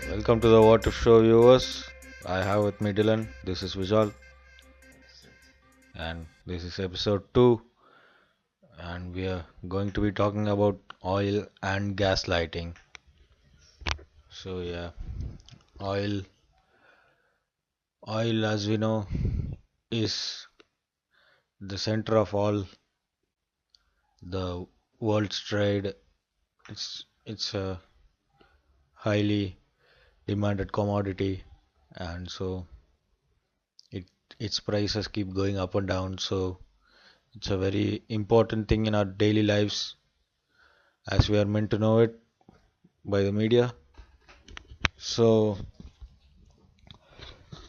Welcome to the Water Show viewers. I have with me Dylan. This is Vijal, and this is episode 2. And we are going to be talking about oil and gas lighting. So, yeah, oil, oil, as we know, is the center of all the world's trade. It's a highly demanded commodity, and so it its prices keep going up and down. So, it's a very important thing in our daily lives as we are meant to know it by the media. So,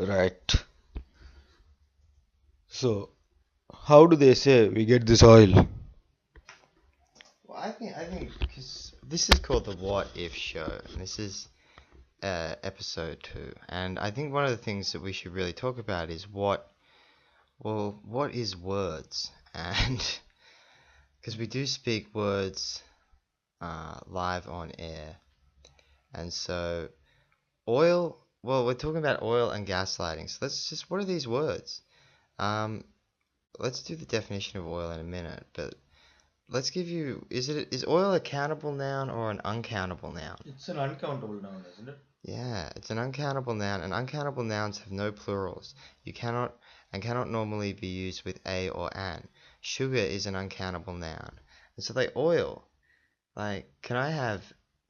right. So, how do they say we get this oil? Well, I think because this is called the What If Show, and this is episode 2, and I think one of the things that we should really talk about is what is words, and because we do speak words live on air, and so oil. Well, we're talking about oil and gaslighting, so what are these words? Um, let's do the definition of oil in a minute, but let's give you, is oil a countable noun or an uncountable noun? It's an uncountable noun, isn't it? Yeah, it's an uncountable noun, and uncountable nouns have no plurals. You cannot normally be used with a or an. Sugar is an uncountable noun. And so like oil, like can I have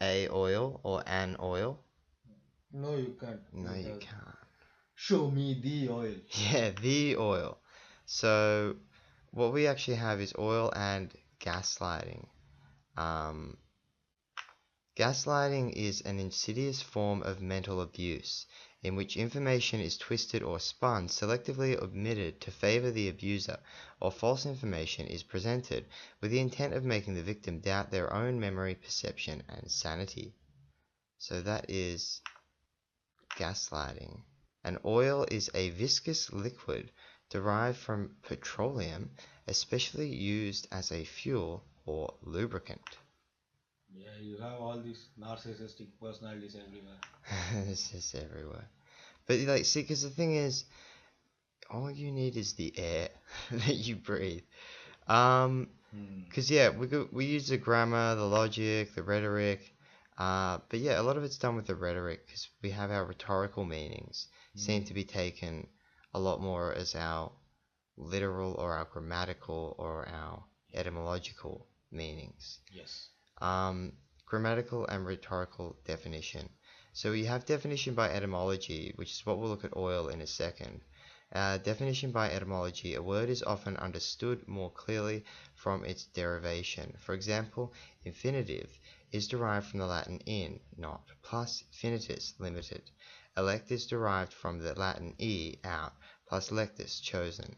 a oil or an oil? No, you can't. No, you can't. Show me the oil. Yeah, the oil. So what we actually have is oil and gaslighting. Um, Gaslighting is an insidious form of mental abuse in which information is twisted or spun, selectively omitted to favor the abuser, or false information is presented with the intent of making the victim doubt their own memory, perception, and sanity. So that is gaslighting. An oil is a viscous liquid derived from petroleum, especially used as a fuel or lubricant. Yeah, you have all these narcissistic personalities everywhere. It's just everywhere. But like, see, because the thing is, all you need is the air that you breathe. Because yeah, we use the grammar, the logic, the rhetoric. But yeah, a lot of it's done with the rhetoric because we have our rhetorical meanings seem to be taken a lot more as our literal or our grammatical or our etymological meanings. Yes. Grammatical and rhetorical definition. So you have definition by etymology, which is what we'll look at oil in a second. Definition by etymology. A word is often understood more clearly from its derivation. For example, infinitive is derived from the Latin in, not, plus finitus, limited. Elect is derived from the Latin out, plus lectus, chosen.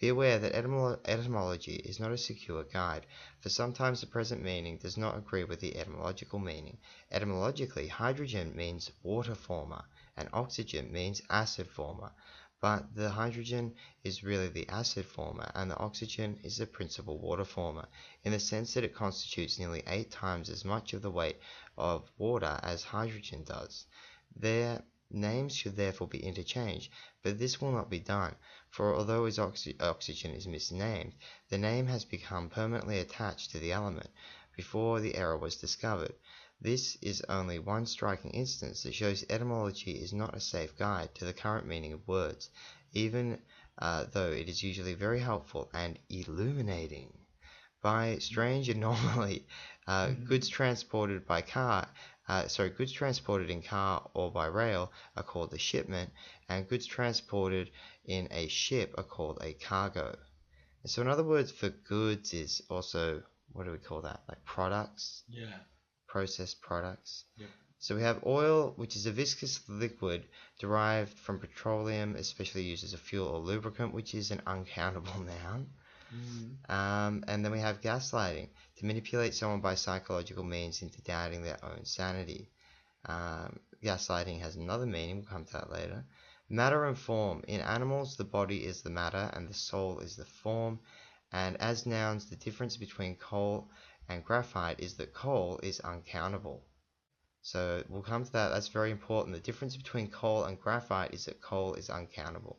Be aware that etymology is not a secure guide, for sometimes the present meaning does not agree with the etymological meaning. Etymologically, hydrogen means water former, and oxygen means acid former, but the hydrogen is really the acid former, and the oxygen is the principal water former, in the sense that it constitutes nearly 8 times as much of the weight of water as hydrogen does. Their names should therefore be interchanged, but this will not be done, for although its oxygen is misnamed, the name has become permanently attached to the element before the error was discovered. This is only one striking instance that shows etymology is not a safe guide to the current meaning of words, even though it is usually very helpful and illuminating. By strange anomaly, goods transported by car Goods transported in car or by rail are called a shipment, and goods transported in a ship are called a cargo. And so another word for goods is also, what do we call that? Like products, Yeah. processed products. Yep. So we have oil, which is a viscous liquid derived from petroleum, especially used as a fuel or lubricant, which is an uncountable noun. And then we have gaslighting, to manipulate someone by psychological means into doubting their own sanity. Gaslighting has another meaning, we'll come to that later. Matter and form. In animals, the body is the matter and the soul is the form. And as nouns, the difference between coal and graphite is that coal is uncountable. So we'll come to that. That's very important. The difference between coal and graphite is that coal is uncountable.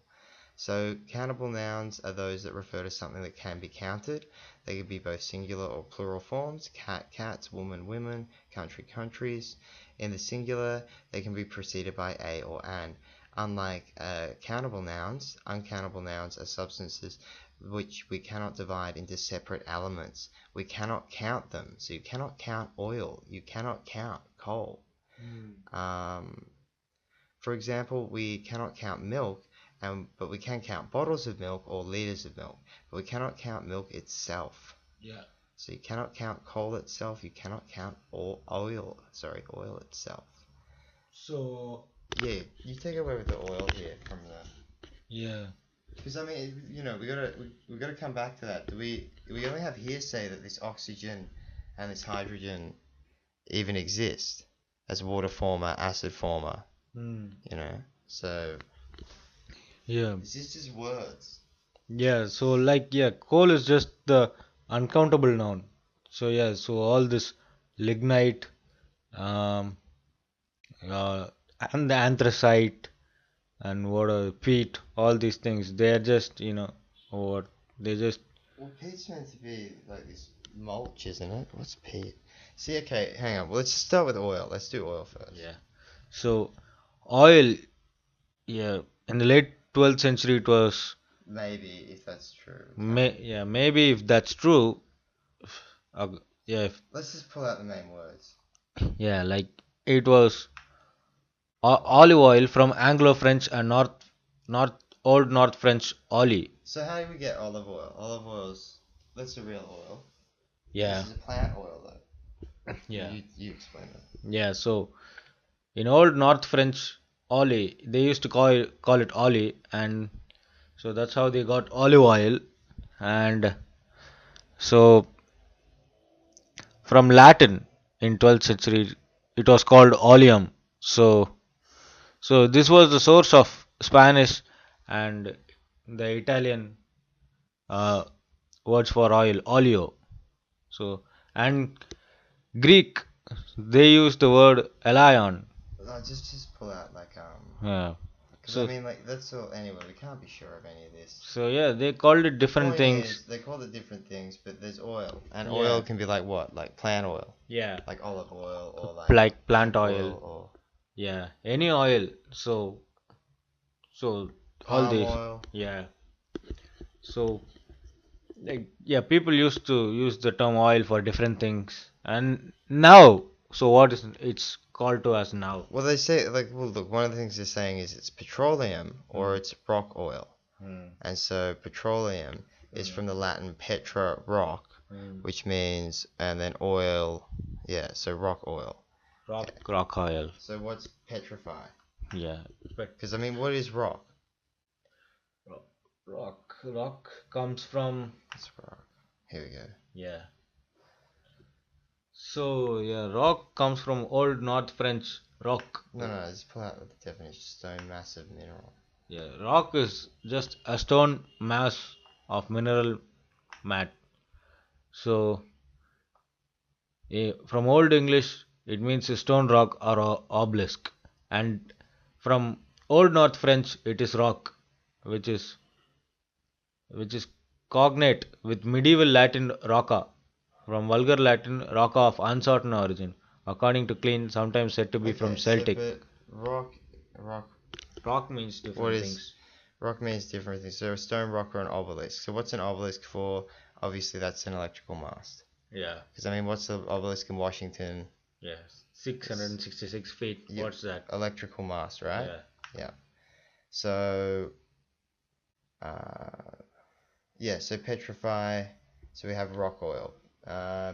So countable nouns are those that refer to something that can be counted. They can be both singular or plural forms. Cat, cats, woman, women, country, countries. In the singular, they can be preceded by a or an. Unlike countable nouns, uncountable nouns are substances which we cannot divide into separate elements. We cannot count them. So you cannot count oil. You cannot count coal. For example, we cannot count milk, but we can count bottles of milk or liters of milk. But we cannot count milk itself. Yeah. So you cannot count coal itself. You cannot count oil itself. So Yeah, you take away with the oil here from the. yeah. Because I mean, we gotta come back to that. Do we only have hearsay that this oxygen and this hydrogen even exist as water former, acid former? So Yeah. this is just words. Yeah. So coal is just the uncountable noun. So so all this lignite, um, uh, and the anthracite and what peat, all these things, they're just what they just Well, peat's meant to be like this mulch, isn't it? What's peat? See, okay, hang on. Well, let's just start with oil. Let's do oil first. yeah. So oil, yeah, in the late 12th century it was Maybe, if that's true. maybe if that's true, uh, yeah, Let's just pull out the main words. yeah, like it was olive oil from Anglo-French and Old North French oli. So how do we get olive oil? Olive oil's, that's a real oil. Yeah, This is a plant oil, though. yeah, You explain that. yeah. So in Old North French oli, they used to call it oli, and so that's how they got olive oil. And so from Latin in 12th century, it was called oleum. So this was the source of Spanish and the Italian uh, words for oil, oleo. So and Greek, they use the word elion. No, just pull out like Yeah. because I So mean like that's all. Anyway, we can't be sure of any of this. so yeah, they called it different Point things. is, they call it different things, but there's oil, and Yeah. oil can be like what? Like plant oil, Yeah. like olive oil, or Like plant oil. or Yeah. Any oil. So all palm these. oil. Yeah. So people used to use the term oil for different things, and now, so what is it's called to us now? Well, they say like, well, look, one of the things they're saying is it's petroleum or it's rock oil, and so petroleum is from the Latin petra, rock, which means, and then oil, yeah, so rock oil. Rock oil. So what's petrify? Yeah. Because I mean, what is rock? Rock comes from It's rock. Here we go. yeah. So rock comes from Old North French rock. No, just pull out the definition. Stone, massive mineral. Yeah, rock is just a stone mass of mineral mat. So from Old English, it means a stone rock or obelisk, and from Old North French, it is rock, which is cognate with medieval Latin rocca, from vulgar Latin rocca of uncertain origin, according to Klein, sometimes said to be from Okay, Celtic. So, but rock. Rock means What different is things. rock means different things. So a stone, rock, or an obelisk. So what's an obelisk for? Obviously, that's an electrical mast. Yeah, Because I mean, what's the obelisk in Washington? yeah. 666 feet. Yep. What's that? Electrical mast, right? Yeah. Yeah. So, uh, yeah, so petrify, so we have rock oil.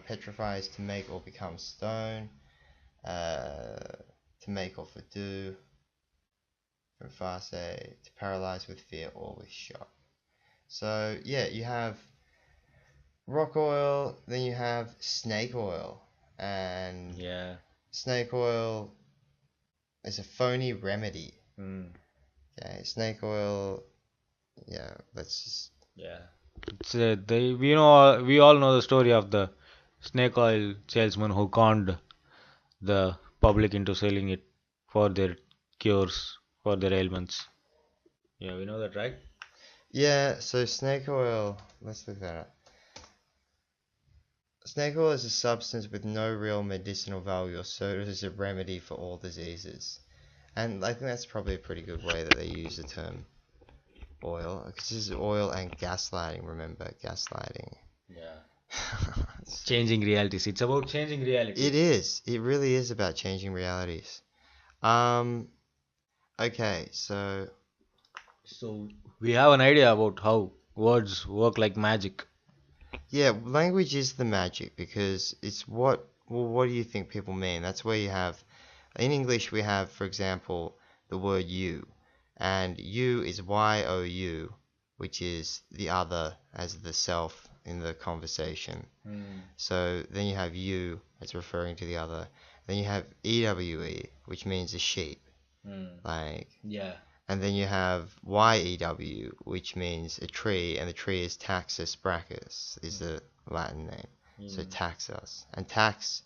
Petrify is to make or become stone, to make or for do, from farce, to paralyze with fear or with shock. So, yeah, you have rock oil, then you have snake oil, and Yeah. snake oil is a phony remedy. Mm. Okay, snake oil, yeah, let's just, Yeah. We all know the story of the snake oil salesman who conned the public into selling it for their cures for their ailments. Yeah, we know that, right? yeah, so snake oil, let's look that up. Snake oil is a substance with no real medicinal value or serves as a remedy for all diseases. And I think that's probably a pretty good way that they use the term oil, because this is oil and gaslighting, remember, gaslighting. Yeah. Changing realities. It's about changing reality. It is. It really is about changing realities. Um, okay, so So we have an idea about how words work like magic. yeah, language is the magic because it's what do you think people mean? That's where you have, in English we have, for example, the word you, and you is you, which is the other as the self in the conversation. Mm. So then you have you as referring to the other. Then you have EWE, which means a sheep, Mm. like, Yeah. and then you have YEW, which means a tree, and the tree is Taxus brachus, is the Latin name. So taxus. And tax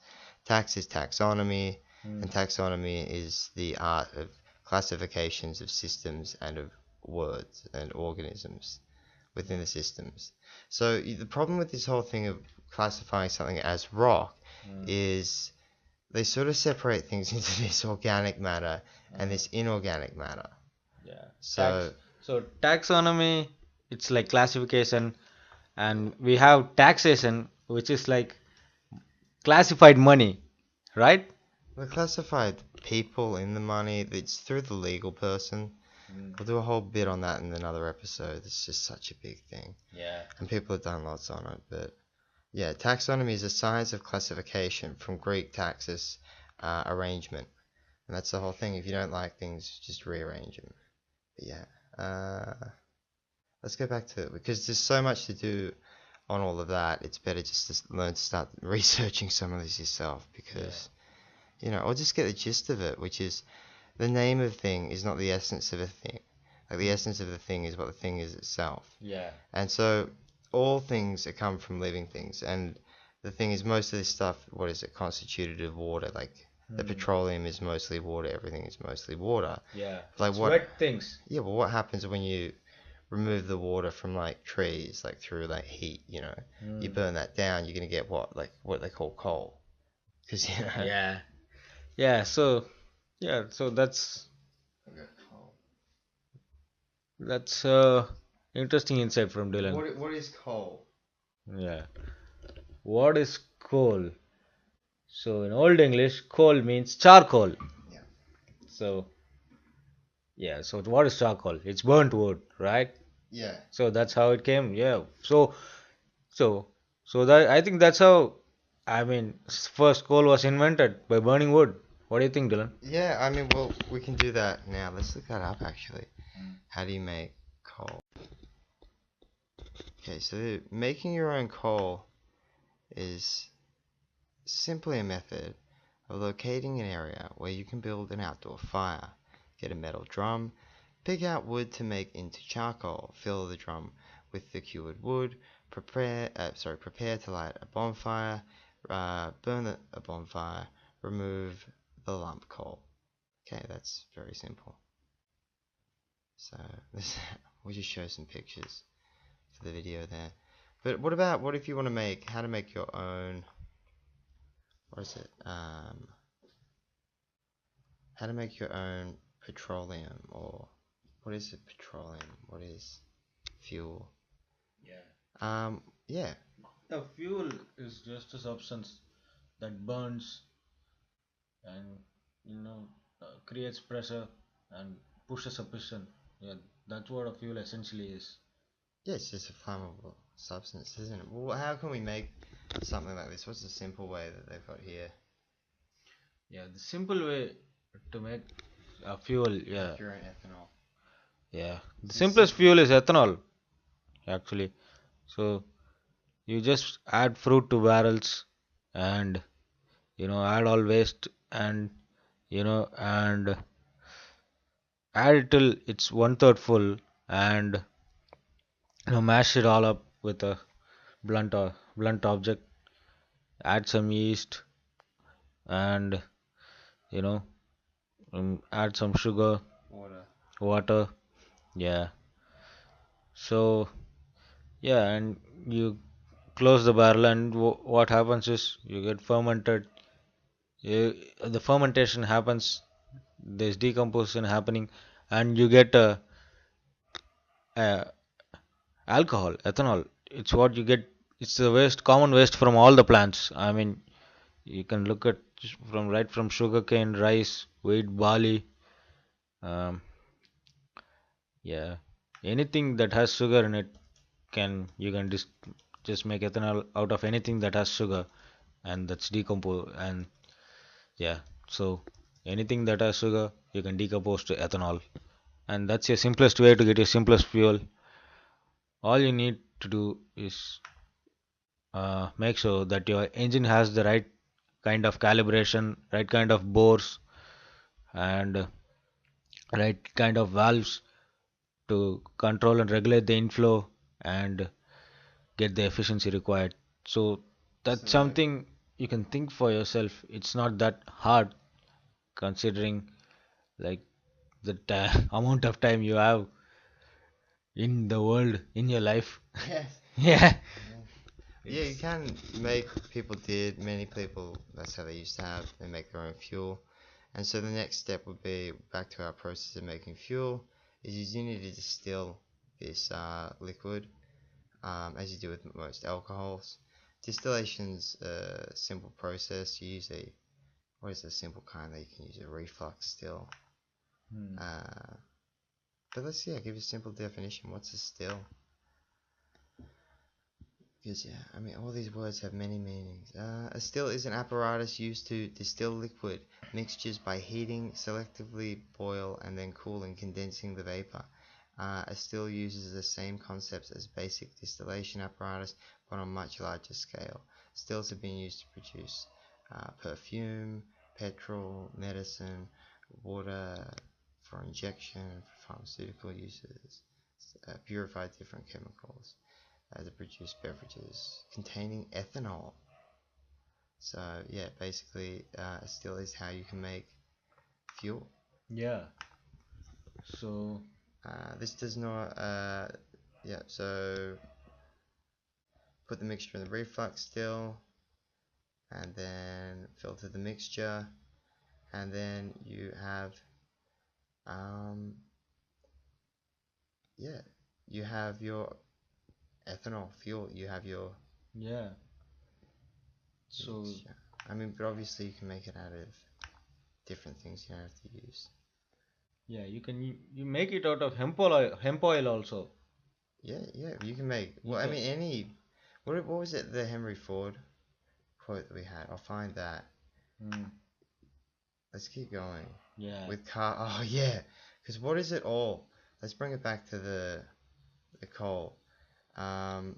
is taxonomy, and taxonomy is the art of classifications of systems and of words and organisms within the systems. So the problem with this whole thing of classifying something as rock is they sort of separate things into this organic matter and this inorganic matter. Yeah. So So taxonomy, it's like classification, and we have taxation, which is like classified money, right? we classified people in the money. It's through the legal person. We'll do a whole bit on that in another episode. It's just such a big thing, Yeah. and people have done lots on it. But yeah, taxonomy is a science of classification from Greek taxus, arrangement, and that's the whole thing. If you don't like things, just rearrange them. But yeah, let's go back to it because there's so much to do on all of that. It's better just to learn to start researching some of this yourself because or just get the gist of it, which is the name of a thing is not the essence of a thing. Like the essence of the thing is what the thing is itself. Yeah. And so all things come from living things. And the thing is, most of this stuff, what is it, constituted of water? Like the petroleum is mostly water. Everything is mostly water. Yeah. Like It's what? wet things. Yeah. Well, what happens when you remove the water from like trees, like through like heat? You burn that down, you're gonna get what they call coal. Because Yeah. Yeah. So that's interesting insight from Dylan. What is coal? Yeah. What is coal? So in Old English, coal means charcoal. Yeah. So yeah. So what is charcoal? It's burnt wood, right? Yeah. So that's how it came. Yeah. So so that I think that's how. I mean, first coal was invented by burning wood. What do you think, Dylan? Yeah, I mean, well, we can do that now. Let's look that up actually. How do you make coal? Okay, so making your own coal is simply a method of locating an area where you can build an outdoor fire. Get a metal drum, pick out wood to make into charcoal, fill the drum with the cured wood, prepare to light a bonfire, burn a bonfire, remove the lump coal. Okay, that's very simple. So we'll just show some pictures for the video there. But what if you want to how to make your own, what is it? How to make your own petroleum, or what is it, petroleum? What is fuel? Yeah. The fuel is just a substance that burns and creates pressure and pushes a piston. Yeah, that's what a fuel essentially is. Yeah, it's just a flammable substance, isn't it? Well, how can we make something like this? What's the simple way that they've got here? Yeah, the simple way to make a fuel. Yeah, Make your own ethanol. yeah. The It's simplest simple. fuel is ethanol actually. So you just add fruit to barrels and add all waste and and add it till it's one third full and mash it all up with a blunt object. Add some yeast and you know add some sugar, Water. water. Yeah. So yeah, and you close the barrel, and what happens is you get fermented. The fermentation happens. There's decomposition happening, and you get a alcohol, ethanol. It's what you get. It's the waste, common waste from all the plants. I mean, you can look at from right from sugarcane, rice, wheat, barley. Um, yeah, anything that has sugar in it can you can just make ethanol out of anything that has sugar and that's decompose and yeah. So anything that has sugar you can decompose to ethanol, and that's your simplest way to get your simplest fuel. All you need to do is make sure that your engine has the right kind of calibration, right kind of bores, and right kind of valves to control and regulate the inflow and get the efficiency required. So that's So, something you can think for yourself. It's not that hard considering like the amount of time you have in the world in your life. yes. Yeah, Yeah. Yeah, you it's can make, people did, many people, that's how they used to have, they make their own fuel. And so the next step would be, back to our process of making fuel, is you need to distill this liquid, as you do with most alcohols. Distillation's a simple process. You use what is a simple kind that you can use? A reflux still. hmm. Uh, but let's see, I'll give you a simple definition. What's a still? Because, yeah, I mean, all these words have many meanings. A still is an apparatus used to distill liquid mixtures by heating, selectively boil, and then cooling, condensing the vapor. A still uses the same concepts as basic distillation apparatus, but on much larger scale. Stills have been used to produce perfume, petrol, medicine, water for injection, for pharmaceutical uses, purified different chemicals to produce beverages containing ethanol. So yeah, basically, still is how you can make fuel. Yeah. So This does not. Yeah. So put the mixture in the reflux still, and then filter the mixture, and then you have yeah, you have your ethanol fuel. You have your yeah. So mixture. I mean, but obviously you can make it out of different things. You don't have to use. yeah, you make it out of hemp oil also. Yeah, yeah, you can make. You Well, I can mean, any. What was it? The Henry Ford quote that we had. I'll find that. mm, Let's keep going yeah. with car. Oh yeah, because what is it all? Let's bring it back to the coal. Um,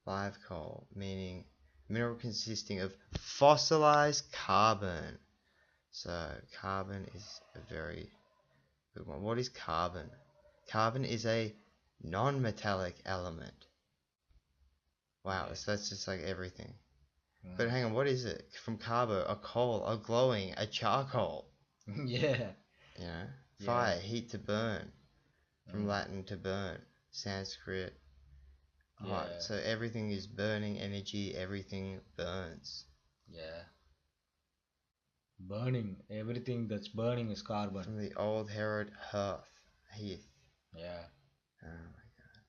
live coal, meaning mineral consisting of fossilized carbon. So carbon is a very good one. What is carbon? Carbon is a non-metallic element. Wow, Yeah. so that's just like everything. But Mm. hang on, what is it? From carbo, a coal, a glowing, a charcoal. Yeah. You know, Yeah. fire, heat to burn. From Mm. Latin to burn, Sanskrit, hot. Yeah. So everything is burning energy. Everything burns. Yeah. Burning. Everything that's burning is carbon. From the old Herod hearth, heath. Yeah. Oh my god.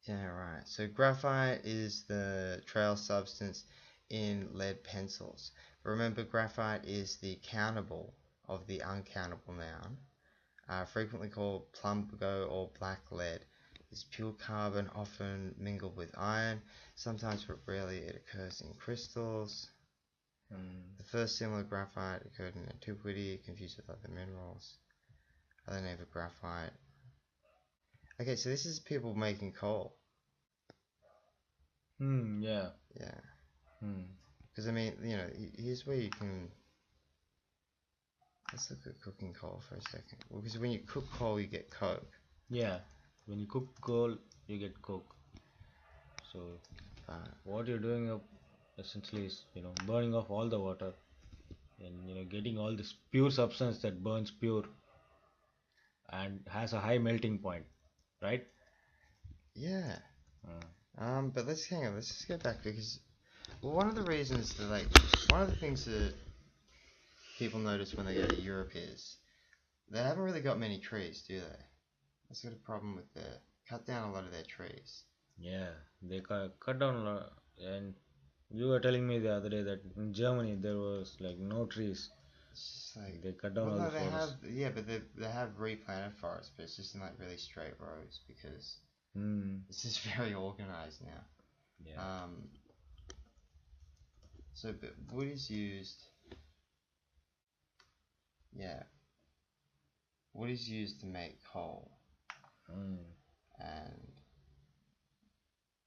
Yeah, right. So graphite is the trail substance in lead pencils. But remember, graphite is the countable of the uncountable noun. Frequently called plumbago or black lead. It's pure carbon, often mingled with iron. Sometimes, but rarely, it occurs in crystals. The first similar graphite occurred in antiquity, confused with other minerals. Other name for graphite. Okay, so this is people making coal. Yeah. Yeah. Hmm. Because, I mean, here's where you can... Let's look at cooking coal for a second. Because when you cook coal, you get coke. Yeah. When you cook coal, you get coke. So But, what you're doing up essentially is, burning off all the water and, getting all this pure substance that burns pure and has a high melting point, right? yeah. Mm. But let's hang on. Let's just go back because one of the reasons that one of the things that people notice when they go to Europe is they haven't really got many trees, do they? That's got a problem with cut down a lot of their trees. Yeah, they cut down a lot. And you were telling me the other day that in Germany there was like no trees. It's just like, They cut down well, all no, the they have, forests. yeah, but they have replanted forests, but it's just in like really straight rows because Hmm. it's just very organized now. Yeah. So, but wood is used, yeah, wood is used to make coal, Hmm. and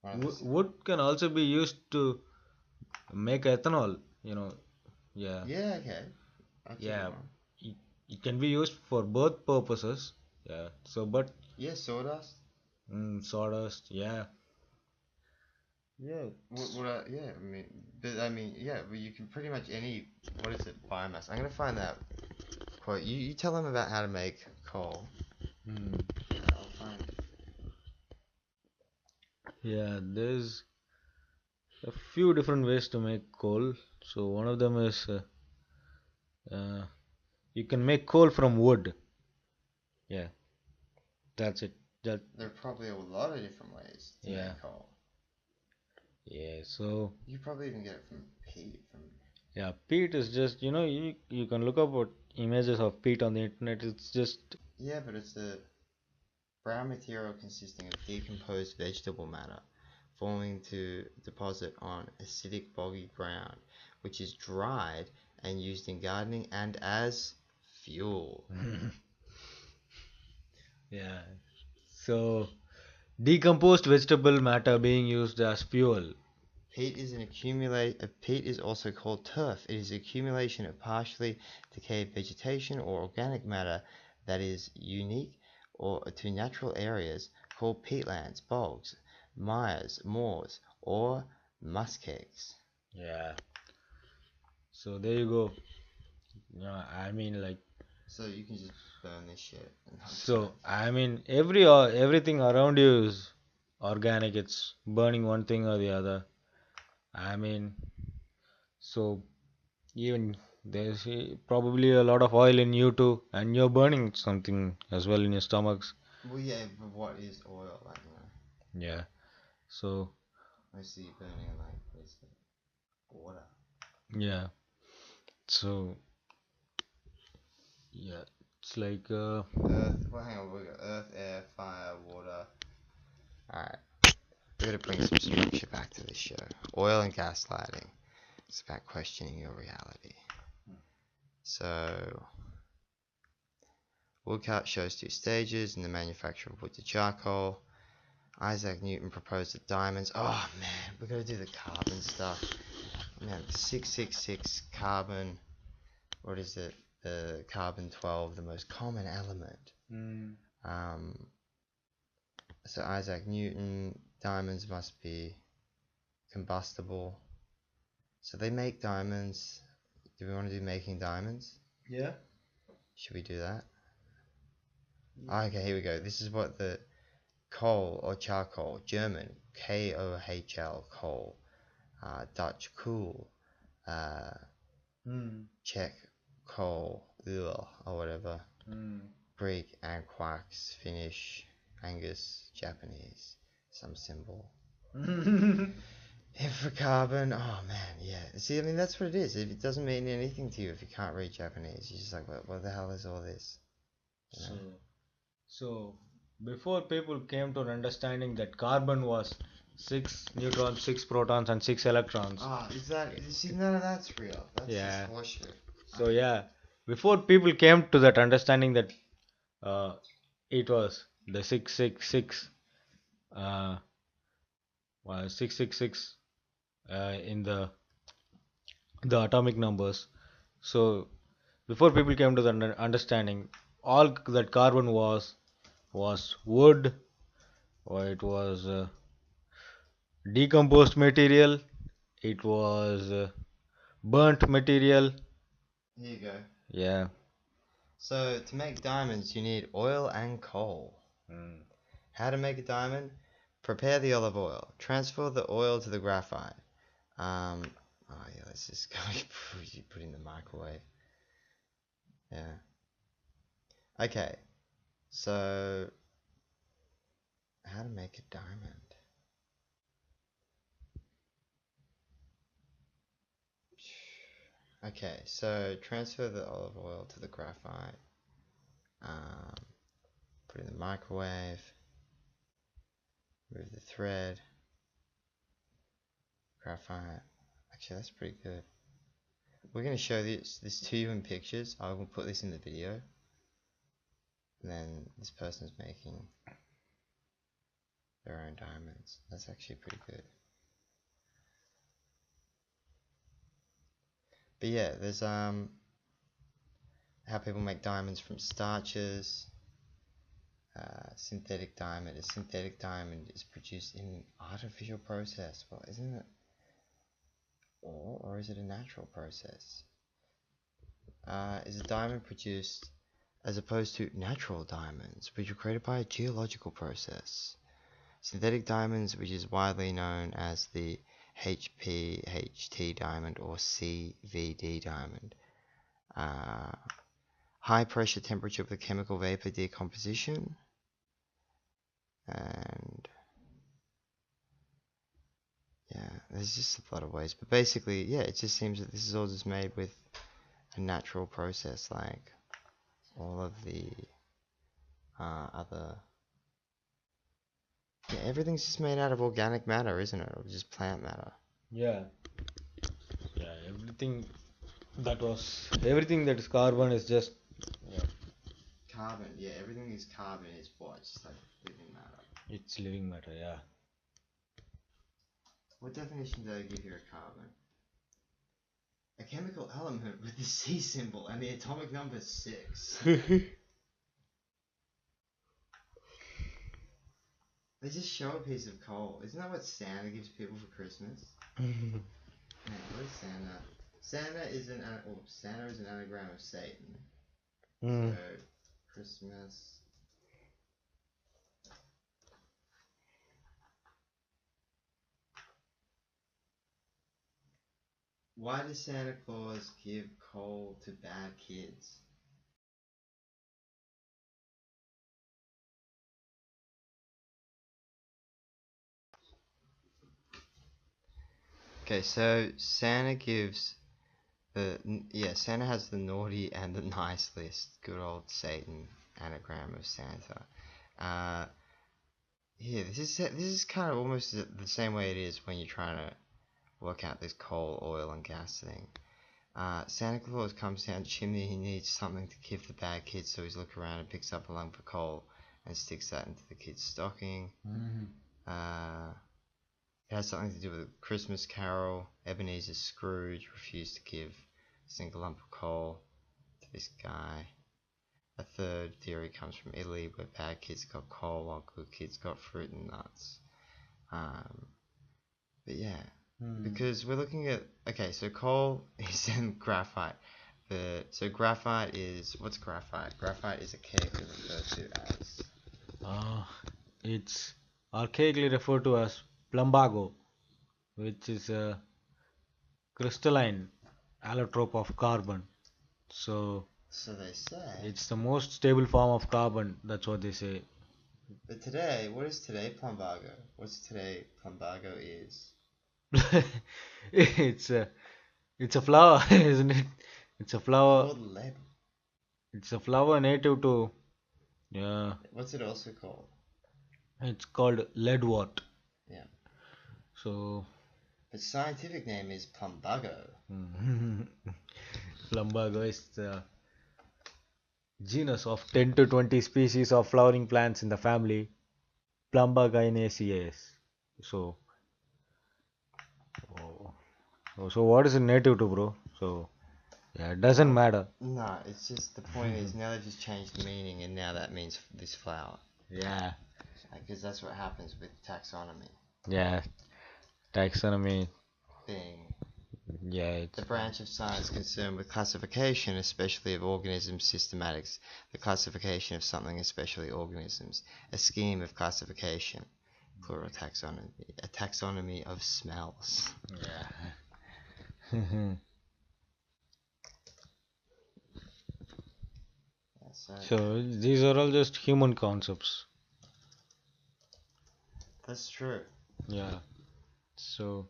one of the, Wood can also be used to make ethanol. Yeah, yeah, okay, that's a good yeah. one. It, it can be used for both purposes. Yeah. So, but Yeah, sawdust. sawdust. Yeah. Yeah. Yeah, I mean, yeah, well, you can pretty much what is it, biomass? I'm gonna find that quote. You tell them about how to make coal. Hmm. I'll find it. Yeah. There's a few different ways to make coal. So one of them is uh, you can make coal from wood. Yeah, that's it. That There are probably a lot of different ways to yeah, make coal. yeah. So You could probably even get it from peat. yeah, peat is just you can look up what images of peat on the internet. It's just Yeah, but it's a brown material consisting of decomposed vegetable matter, forming to deposit on acidic boggy ground, which is dried and used in gardening and as fuel. yeah. So decomposed vegetable matter being used as fuel. Peat is also called turf. It is accumulation of partially decayed vegetation or organic matter that is unique or to natural areas called peatlands, bogs, mires, moors, or muskegs. Yeah. So there you go. I mean like So you can just burn this shit and not so turf. I mean everything around you is organic. It's burning one thing or the other. I mean so even there's probably a lot of oil in you too, and you're burning something as well in your stomachs. Well, yeah, but what is oil? Yeah. So Mostly burning what's it, water. yeah. So yeah, it's like Earth. Well, hang on. We got earth, air, fire, water. All right. We're gonna bring some structure back to this show. Oil and gas lighting. It's about questioning your reality. So, woodcut shows two stages in the manufacture of wood to charcoal. Isaac Newton proposed the diamonds. Oh man, we gotta do the carbon stuff. Man, 666 carbon. What is it? The carbon 12, the most common element. Um, so Isaac Newton, diamonds must be combustible. So they make diamonds. Do we want to do making diamonds? yeah. Should we do that? Okay, here we go. This is what the coal or charcoal, German, Kohl, coal, Dutch cool, Czech coal, ugh, or whatever, Greek anquax, Finnish, Angus, Japanese, some symbol. Infracarbon. Oh man, yeah. See, I mean that's what it is. If it doesn't mean anything to you if you can't read Japanese, you're just like, what the hell is all this? You So, know? so before people came to an understanding that carbon was six neutrons, six protons, and six electrons. Ah, is that? See, none of that's real. That's just Yeah. horseshit. So yeah, before people came to that understanding that uh, it was the 666, uh, 666 in the atomic numbers. So before people came to the understanding, all that carbon was wood, or it was decomposed material, it was burnt material. Here you go. Yeah. So to make diamonds, you need oil and coal. Mm. How to make a diamond? Prepare the olive oil. Transfer the oil to the graphite. Oh yeah, let's just go put in the microwave. Yeah. Okay. So how to make a diamond? Okay, so transfer the olive oil to the graphite. Um, put it in the microwave. Remove the thread. Graphite. Actually, that's pretty good. We're going to show this to you in pictures. I will put this in the video. And then this person's making their own diamonds. That's actually pretty good. But yeah, there's how people make diamonds from starches. Synthetic diamond. A synthetic diamond is produced in an artificial process. Well, isn't it? Or is it a natural process? Is a diamond produced as opposed to natural diamonds, which were created by a geological process? Synthetic diamonds, which is widely known as the HPHT diamond or CVD diamond. High pressure temperature with chemical vapor decomposition. And yeah, there's just a lot of ways. But basically, yeah, it just seems that this is all just made with a natural process, like all of the other. Yeah, everything's just made out of organic matter, isn't it? Or just plant matter. Yeah. Yeah. Everything that is carbon is just. Yeah. Carbon, yeah, everything is carbon. It's what? It's just like living matter. It's living matter. Yeah. What definition do I give here of carbon? A chemical element with the C symbol and the atomic number 6. They just show a piece of coal. Isn't that what Santa gives people for Christmas? Man, what is Santa? Santa is an anagram of Satan. So Christmas. Why does Santa Claus give coal to bad kids? Okay, so Santa gives Santa has the naughty and the nice list. Good old Satan anagram of Santa. This is kind of almost the same way it is when you're trying to work out this coal, oil, and gas thing. Santa Claus comes down the chimney. He needs something to give the bad kids, so he's looking around and picks up a lump of coal and sticks that into the kid's stocking. It has something to do with a Christmas Carol. Ebenezer Scrooge refused to give a single lump of coal to this guy. A third theory comes from Italy, where bad kids got coal while good kids got fruit and nuts. But yeah, because we're looking at so coal is in graphite. So graphite is what's graphite? Graphite is archaically referred to as. It's archaically referred to as plumbago, which is a crystalline allotrope of carbon. So So they say. it's the most stable form of carbon. That's what they say. But today, what is today plumbago? What's today plumbago is? it's a it's a flower, isn't it? It's a flower. Called lead. It's a flower native to, yeah. What's it also called? It's called leadwort. Yeah. So The scientific name is plumbago. Lumbago is the genus of 10 to 20 species of flowering plants in the family Plumbaginaceae. So, so what is it native to, bro? So, yeah, it doesn't matter. No, it's just the point is now they've just changed the meaning and now that means this flower. Yeah, Because that's what happens with taxonomy yeah, taxonomy. being Yeah, it's the branch of science concerned with classification, especially of organisms, systematics, the classification of something, especially organisms, a scheme of classification, plural taxonomy, a taxonomy of smells. yeah. So So these are all just human concepts. that's true. Yeah. So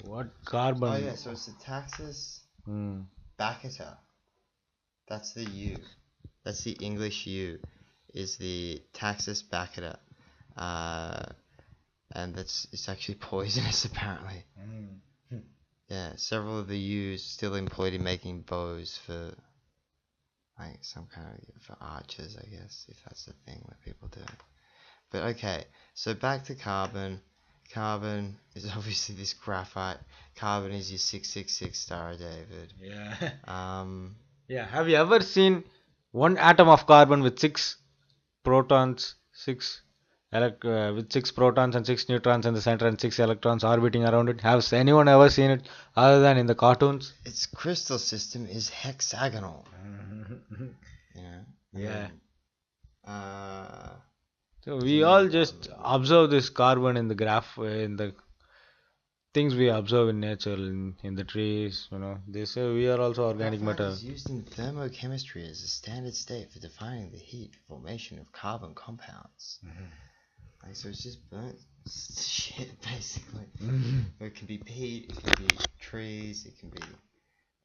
what Oh carbon? yeah, so it's the Taxus Hmm. baccata. That's the U. That's the English U. Is the Taxus baccata. And it's actually poisonous apparently. Yeah, several of the U's still employed in making bows for like some kind of for archers, I guess, if that's the thing that people do. But okay, so back to carbon. Carbon is obviously this graphite. Carbon is your 666 star, David. Yeah. Um, Yeah. Have you ever seen one atom of carbon with six protons, with six protons and six neutrons in the center and six electrons orbiting around it? Has anyone ever seen it other than in the cartoons? its crystal system is hexagonal. You know. Yeah. Uh, So there's we all another one. just observe this carbon in the graph, in the things we observe in nature, in the trees. They say we are also organic Graphite matter. is used in thermochemistry as a standard state for defining the heat formation of carbon compounds. Like, so it's just burnt shit, basically. It can be peat, it can be trees, it can be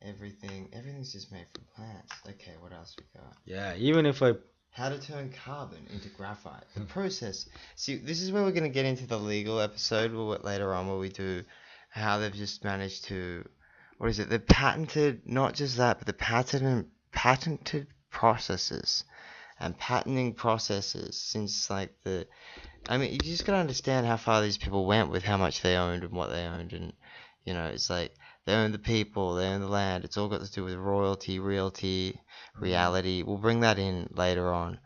everything. Everything's just made from plants. Okay, what else we got? Yeah, even if I. How to turn carbon into graphite. The process. See, this is where we're going to get into the legal episode later on, where we do how they've just managed to. What is it? They've patented, not just that, but the patented processes and patenting processes since like the. I mean, you just gotta understand how far these people went with how much they owned and what they owned, and it's like they own the people, they own the land. It's all got to do with royalty, realty, reality. We'll bring that in later on,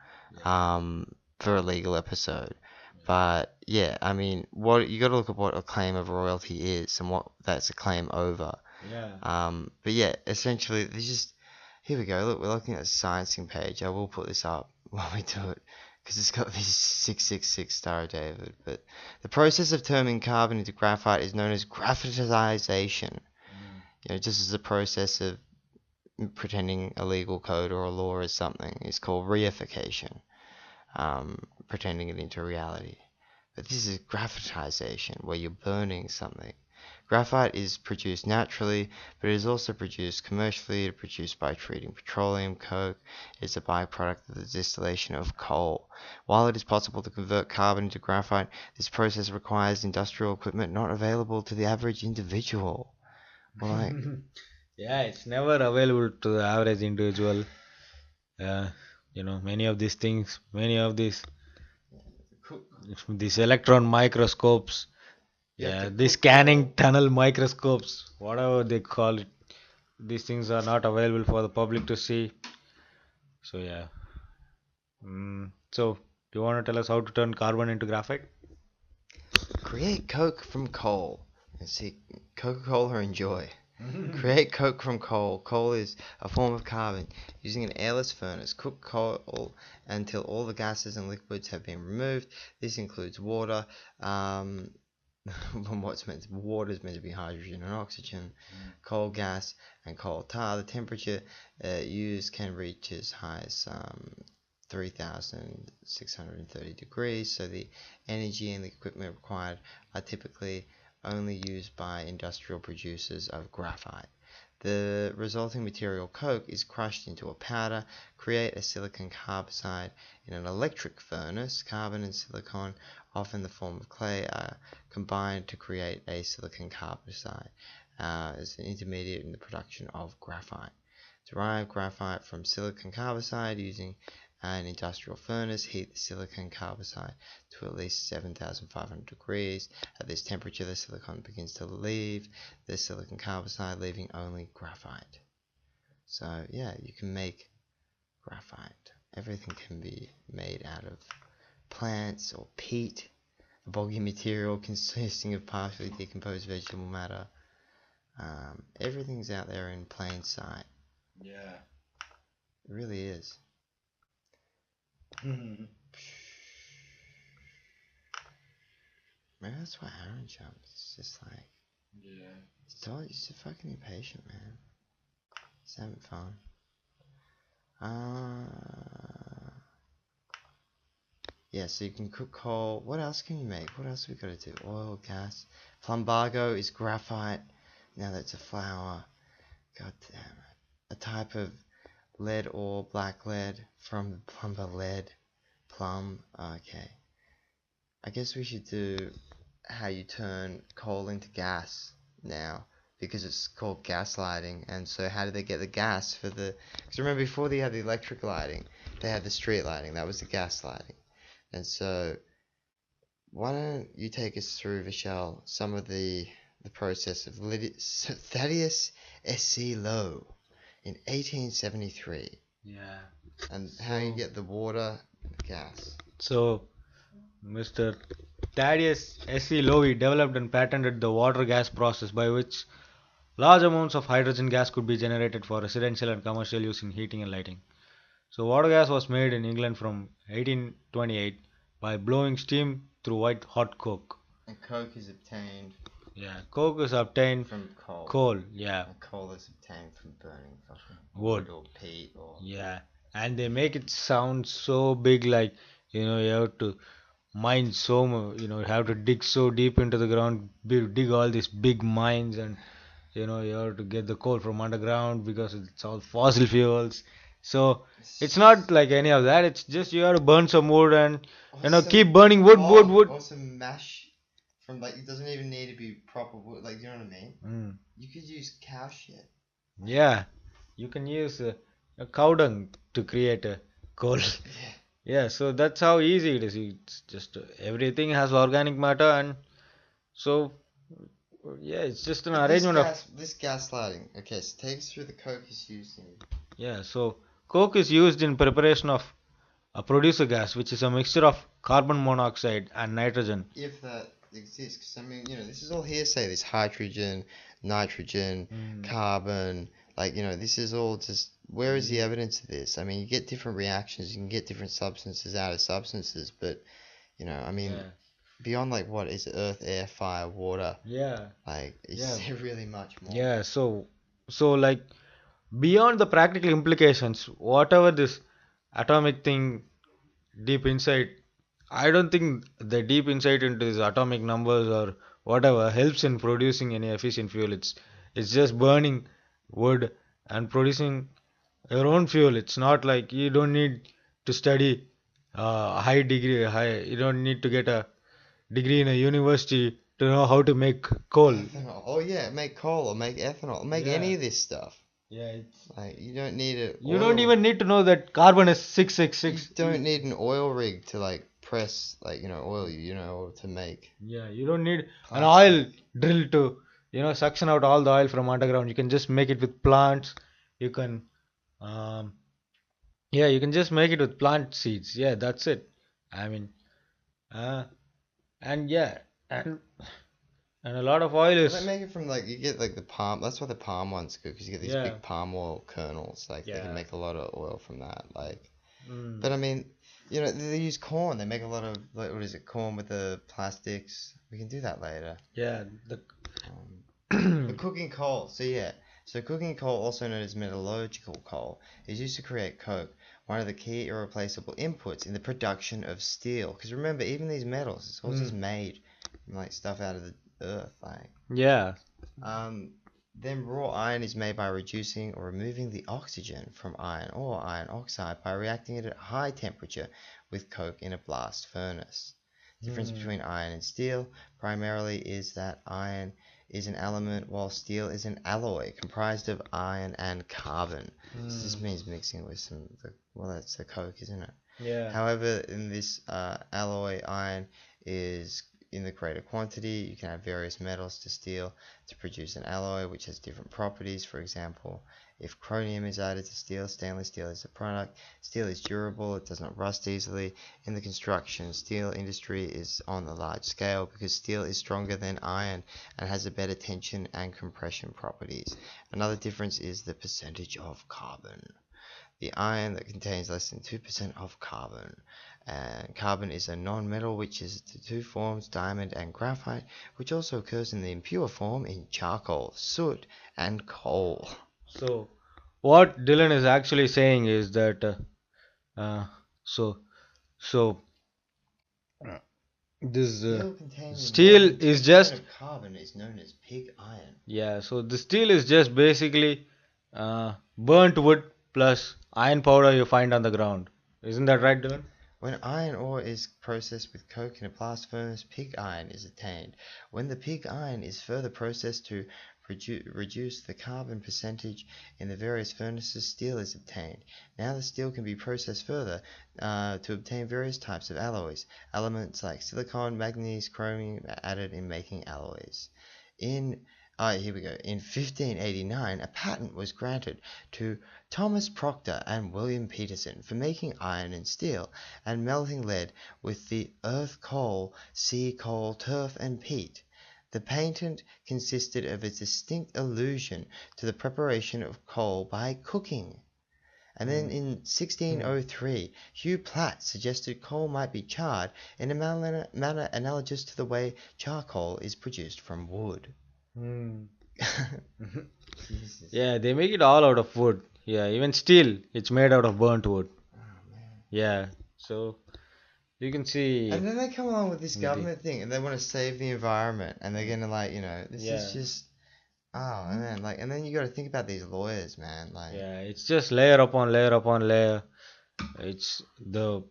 for a legal episode. But yeah, I mean, what you got to look at what a claim of royalty is and what that's a claim over. Yeah. But yeah, essentially, there's just here we go. Look, we're looking at the sciencing page. I will put this up while we do it because it's got this 666 star, David. But the process of turning carbon into graphite is known as graphitization. Just as the process of pretending a legal code or a law is something is called reification, pretending it into reality. But this is graphitization, where you're burning something. Graphite is produced naturally, but it is also produced commercially, produced by treating petroleum, coke. It's a byproduct of the distillation of coal. While it is possible to convert carbon into graphite, this process requires industrial equipment not available to the average individual. Like, Yeah, it's never available to the average individual. Many of these electron microscopes, yeah, these scanning tunnel microscopes, whatever they call it, these things are not available for the public to see. So yeah. So do you want to tell us how to turn carbon into graphite? create coke from coal. And see, Coca-Cola enjoy. Create coke from coal. Coal is a form of carbon. Using an airless furnace, cook coal until all the gases and liquids have been removed. This includes water. Water is meant to be hydrogen and oxygen. Coal gas and coal tar. The temperature used can reach as high as 3,630 degrees. So the energy and the equipment required are typically only used by industrial producers of graphite. The resulting material coke is crushed into a powder, create a silicon carbide in an electric furnace. Carbon and silicon, often in the form of clay, are combined to create a silicon carbide as an intermediate in the production of graphite. Derive graphite from silicon carbide using an industrial furnace. Heat the silicon carbide to at least 7,500 degrees. At this temperature, the silicon begins to leave the silicon carbide, leaving only graphite. So yeah, you can make graphite. Everything can be made out of plants or peat, a boggy material consisting of partially decomposed vegetable matter. Everything's out there in plain sight. Yeah. It really is. Maybe that's why Aaron jumps. It's just like, he's so fucking impatient, man. He's having fun. Yeah, so you can cook coal. What else can you make? What else have we got to do? Oil, gas. Plumbago is graphite. Now that's a flour. God damn it. A type of lead ore, black lead from plumber lead. Plum. Okay. I guess we should do how you turn coal into gas now, because it's called gas lighting. And so how did they get the gas for the... Because remember, before they had the electric lighting, they had the street lighting. That was the gas lighting. And so why don't you take us through, Vishal, some of the process of Thaddeus S.C. Lowe in 1873. Yeah. And how you get the water and the gas. So, Mr. Thaddeus S.C. Lowe developed and patented the water gas process by which large amounts of hydrogen gas could be generated for residential and commercial use in heating and lighting. So, water gas was made in England from 1828 by blowing steam through white hot coke. And coke is obtained... Yeah, coke is obtained from coal. Coal, yeah. And coal is obtained from burning fucking Wood. or peat or... Yeah, and they make it sound so big, like, you have to mine so much, you have to dig so deep into the ground, dig all these big mines, and, you have to get the coal from underground because it's all fossil fuels. So, it's not like any of that, it's just you have to burn some wood and, keep burning wood. Or some mash. From it doesn't even need to be proper wood, you know what I mean? You could use cow shit. Yeah, you can use a cow dung to create a coal. Yeah, so that's how easy it is. It's just everything has organic matter, and so yeah, it's just an arrangement of this gas lighting. Okay, so take us through the coke is used in. Yeah, so coke is used in preparation of a producer gas, which is a mixture of carbon monoxide and nitrogen. If that exists, because I mean, this is all hearsay. This hydrogen, nitrogen, carbon, this is all just... Where is the evidence of this? I mean, you get different reactions, you can get different substances out of substances, but beyond what is it, earth, air, fire, water? Yeah. Is there really much more? Yeah, so beyond the practical implications, whatever this atomic thing deep inside, I don't think the deep insight into these atomic numbers or whatever helps in producing any efficient fuel. It's just burning wood and producing your own fuel. It's not like you don't need to study you don't need to get a degree in a university to know how to make coal. Ethanol. Oh yeah, make coal or make ethanol, make any of this stuff. Yeah, it's you don't need it. You don't even need to know that carbon is 666. You don't need an oil rig to press oil to make. Yeah, you don't need an oil drill to suction out all the oil from underground. You can just make it with plants. You can you can just make it with plant seeds. Yeah, that's it. I mean and a lot of oil is... They make it from you get the palm. That's why the palm one's good, because you get these big palm oil kernels. They can make a lot of oil from that. But I mean, they use corn. They make a lot of what is it? Corn with the plastics. We can do that later. Yeah. But cooking coal. So cooking coal, also known as metallurgical coal, is used to create coke, one of the key irreplaceable inputs in the production of steel. Because remember, even these metals, it's all just made from stuff out of the Earth. Like, Yeah. then raw iron is made by reducing or removing the oxygen from iron or iron oxide by reacting it at high temperature with coke in a blast furnace. Difference Hmm. between iron and steel primarily is that iron is an element while steel is an alloy comprised of iron and carbon. So this Hmm. means mixing with well, that's the coke, isn't it? Yeah. However, in this alloy, iron is in the greater quantity. You can add various metals to steel to produce an alloy which has different properties. For example, if chromium is added to steel, stainless steel is the product. Steel is durable, it does not rust easily. In the construction, steel industry is on a large scale because steel is stronger than iron and has a better tension and compression properties. Another difference is the percentage of carbon. The iron that contains less than 2% of carbon. And carbon is a non-metal which is the two forms, diamond and graphite, which also occurs in the impure form in charcoal, soot, and coal. So, what Dylan is actually saying is that uh, so so uh, this Steel containing more steel than is 2% just of carbon is known as pig iron. yeah. So the steel is just basically burnt wood plus iron powder you find on the ground. Isn't that right, Dylan? When iron ore is processed with coke in a blast furnace, pig iron is attained. When the pig iron is further processed to reduce the carbon percentage in the various furnaces, steel is obtained. Now the steel can be processed further to obtain various types of alloys. Elements like silicon, manganese, chromium are added in making alloys. In Here we go. In 1589, a patent was granted to Thomas Proctor and William Peterson for making iron and steel and melting lead with the earth coal, sea coal, turf, and peat. The patent consisted of a distinct allusion to the preparation of coal by cooking. And then Hmm. in 1603, Hugh Platt suggested coal might be charred in a manner analogous to the way charcoal is produced from wood. Hmm. Jesus. Yeah, they make it all out of wood. Yeah, even steel, it's made out of burnt wood. Oh, man. Yeah, so you can see And then they come along with this the government thing, and they want to save the environment, and they're gonna this is yeah, just oh man, and then you got to think about these lawyers, man, yeah. It's just layer upon layer upon layer. It's the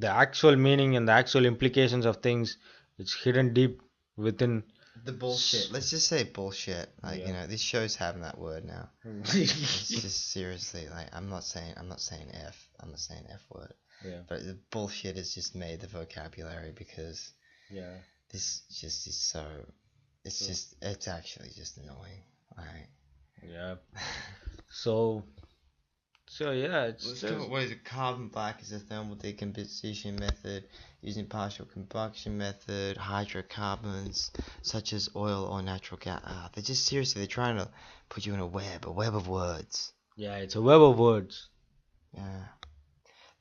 actual meaning and the actual implications of things. It's hidden deep within. the bullshit. Let's just say bullshit. Yeah. This show's having that word now. It's just seriously, I'm not saying F. I'm not saying F word. Yeah. But the bullshit has just made the vocabulary because Yeah. this just is so. So It's actually just annoying. Like. yeah. So yeah, it's Let's come just up. What is it? Carbon black is a thermal decomposition method using partial combustion method, hydrocarbons such as oil or natural gas. They're just seriously, they're trying to put you in a web of words. yeah, it's a web of words. Yeah.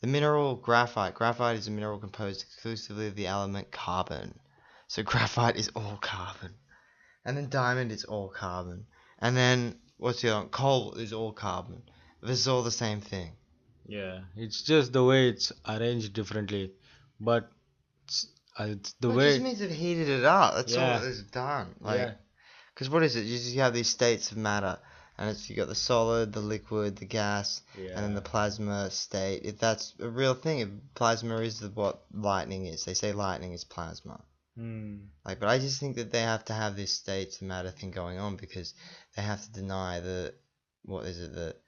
The mineral graphite. Graphite is a mineral composed exclusively of the element carbon. So graphite is all carbon. And then diamond is all carbon. And then what's the other one? Coal is all carbon. This is all the same thing. Yeah, it's just the way it's arranged differently, but it's the Well, it just way. means they've heated it up. That's all Yeah, it has done. yeah. Because what is it? You have these states of matter, and you got the solid, the liquid, the gas, and then the Yeah. plasma state. If that's a real thing, if plasma is what lightning is. They say lightning is plasma. Hmm. But I just think that they have to have this states of matter thing going on because they have to deny what is it,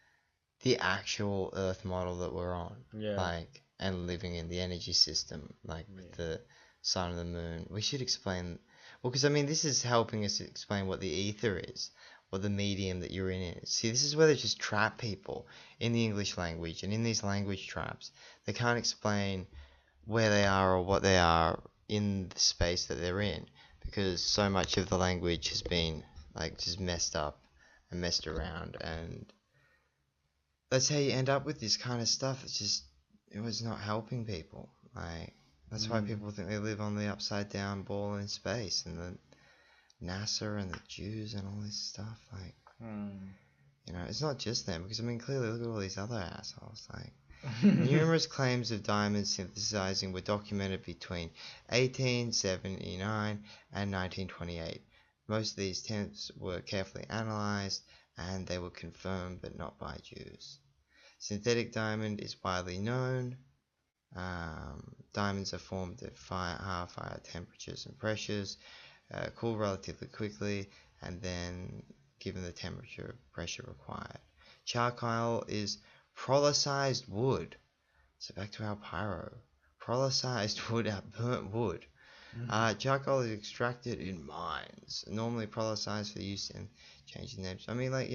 the actual Earth model that we're on, Yeah. and living in the energy system, with the sun and the moon. We should explain, well, because I mean, this is helping us explain what the ether is, what the medium that you're in is. See, this is where they just trap people in the English language, and in these language traps, they can't explain where they are or what they are in the space that they're in, because so much of the language has been just messed up and messed around, and that's how you end up with this kind of stuff. It was not helping people. That's why Hmm. people think they live on the upside down ball in space, and the NASA and the Jews and all this stuff. Hmm. It's not just them, because I mean, clearly look at all these other assholes. Numerous claims of diamond synthesizing were documented between 1879 and 1928. Most of these attempts were carefully analyzed, and they were confirmed but not by Jews. Synthetic diamond is widely known. Diamonds are formed at higher temperatures and pressures, cool relatively quickly, and then given the temperature pressure required. Charcoal is prollicized wood. So back to our pyro. Prollicized wood, our burnt wood. Charcoal is extracted in mines, normally prollicized for use in changing names. I mean, like,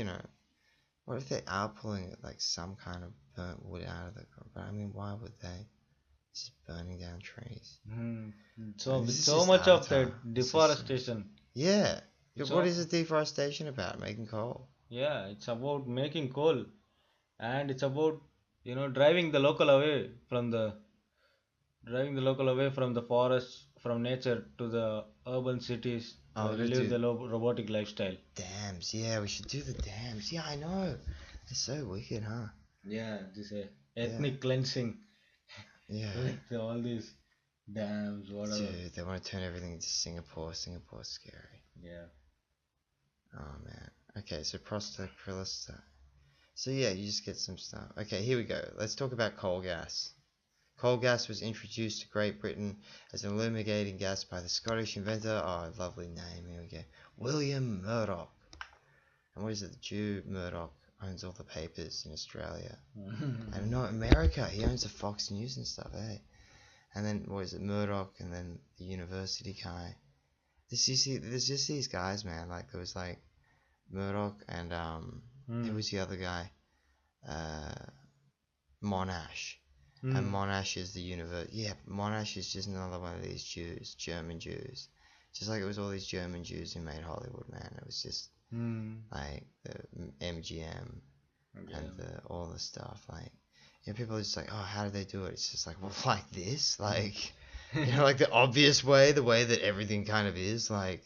what if they are pulling like some kind of burnt wood out of the ground? But I mean, why would they? It's just burning down trees. So This with is so just much of Avatar. that This is deforestation, Yeah. it's What all, is the deforestation about? Making coal. yeah, it's about making coal, and it's about driving the local away from the forests, from nature to the urban cities Oh, where we to live the do robotic lifestyle. dams. Yeah, we should do the dams. Yeah, I know. They're so wicked, huh? Yeah, this Yeah. ethnic cleansing Yeah. with all these dams, whatever. Dude, they want to turn everything into Singapore. Singapore's scary. Yeah. Oh man. Okay, so prostate Krillista. So yeah, you just get some stuff. Okay, here we go. Let's talk about coal gas. Coal gas was introduced to Great Britain as an illuminating gas by the Scottish inventor. Oh, lovely name. Here we go. William Murdoch. And what is it? The Jew Murdoch owns all the papers in Australia. I don't know, America. He owns the Fox News and stuff, eh? And then what is it? Murdoch, and then the university guy. There's just these guys, man. Like there was like Murdoch and who was the other guy? Monash. And Monash is the university. Yeah, Monash is just another one of these Jews, German Jews. Just like it was all these German Jews who made Hollywood, man. It was just like the MGM and all the stuff. Like, people are just like, oh, how did they do it? It's just like, well, like this, like, like the obvious way, the way that everything kind of is, like,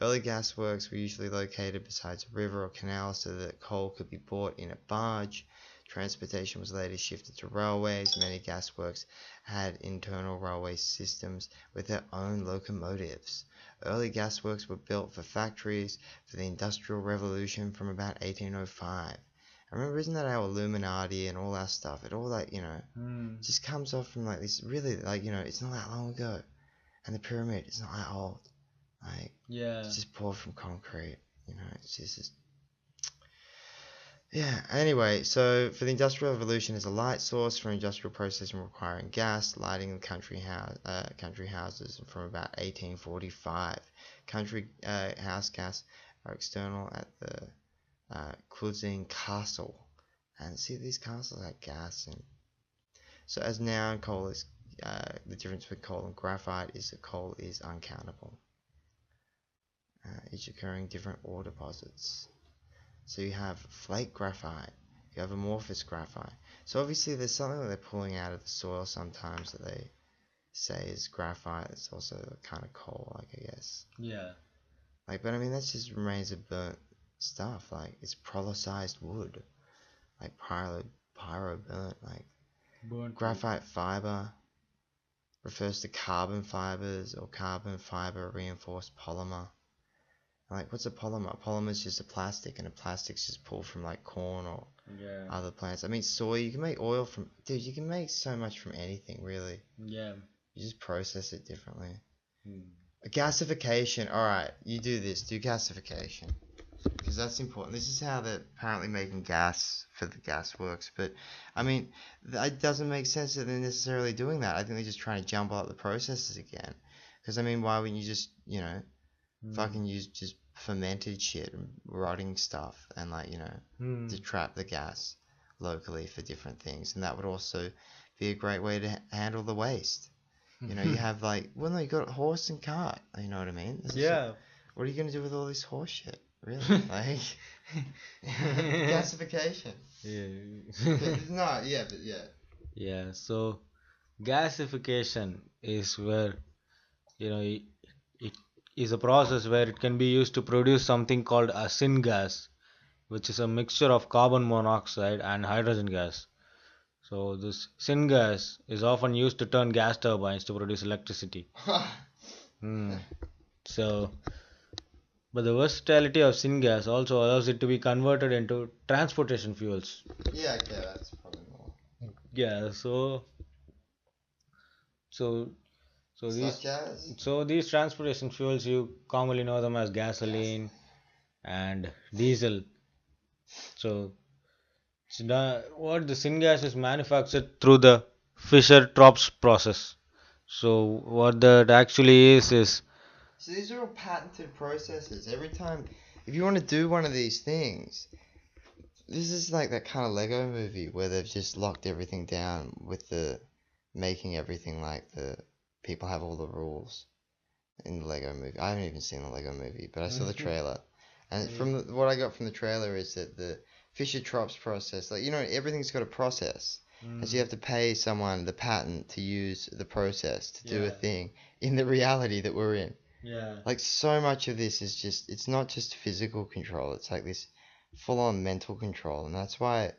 early gas works were usually located beside a river or canal so that coal could be brought in a barge. Transportation was later shifted to railways. Many gasworks had internal railway systems with their own locomotives. Early gasworks were built for factories for the Industrial Revolution from about 1805. I remember, isn't that our Illuminati and all our stuff? It all like, just comes off from like this really, like, it's not that long ago. And the pyramid is not that old. Like, it's just poured from concrete. It's just yeah, anyway, so for the Industrial Revolution as a light source for industrial processing requiring gas, lighting in country houses from about 1845. Country house gas are external at the Cluzing Castle. And see, these castles have gas. And so as now coal is, the difference between coal and graphite is that coal is uncountable. Each occurring different ore deposits. So you have flake graphite, you have amorphous graphite. So obviously there's something that they're pulling out of the soil sometimes that they say is graphite. It's also kind of coal, like, I guess. Yeah. Like, but I mean, that just remains of burnt stuff. Like, it's prollicized wood. Like pyro burnt. Like, Burnt graphite fiber refers to carbon fibers or carbon fiber reinforced polymer. Like, what's a polymer? A polymer is just a plastic, and a plastic's just pulled from like corn or other plants. I mean, soy, you can make oil from, dude, you can make so much from anything, really. Yeah. You just process it differently. Gasification. Alright, you do this, do gasification. Because that's important. This is how they're apparently making gas for the gas works. But, I mean, it doesn't make sense that they're necessarily doing that. I think they're just trying to jump up the processes again. Because, I mean, why wouldn't you just, fucking use just fermented shit and rotting stuff and, like, to trap the gas locally for different things. And that would also be a great way to handle the waste. You have, like, well, no, you got horse and cart. You know what I mean? What are you going to do with all this horse shit? Really? Like, gasification. No, yeah, but yeah. Yeah, so gasification is where, it is a process where it can be used to produce something called a syngas, which is a mixture of carbon monoxide and hydrogen gas. So this syngas is often used to turn gas turbines to produce electricity. So, but the versatility of syngas also allows it to be converted into transportation fuels. Yeah, okay, that's probably more. Yeah, so so Such these as so these transportation fuels you commonly know them as gasoline gasoline. and diesel. So, what the syngas is manufactured through the Fischer-Tropsch process. So what that actually is So these are all patented processes. Every time, if you want to do one of these things, this is like that kind of Lego movie where they've just locked everything down with the making everything like the people have all the rules in the Lego movie. I haven't even seen the Lego movie, but I saw the trailer. And from what I got from the trailer is that the Fisher-Tropsch process, like, everything's got a process. And so you have to pay someone the patent to use the process to do a thing in the reality that we're in. Yeah. Like, so much of this is just, it's not just physical control, it's like this full on mental control. And that's why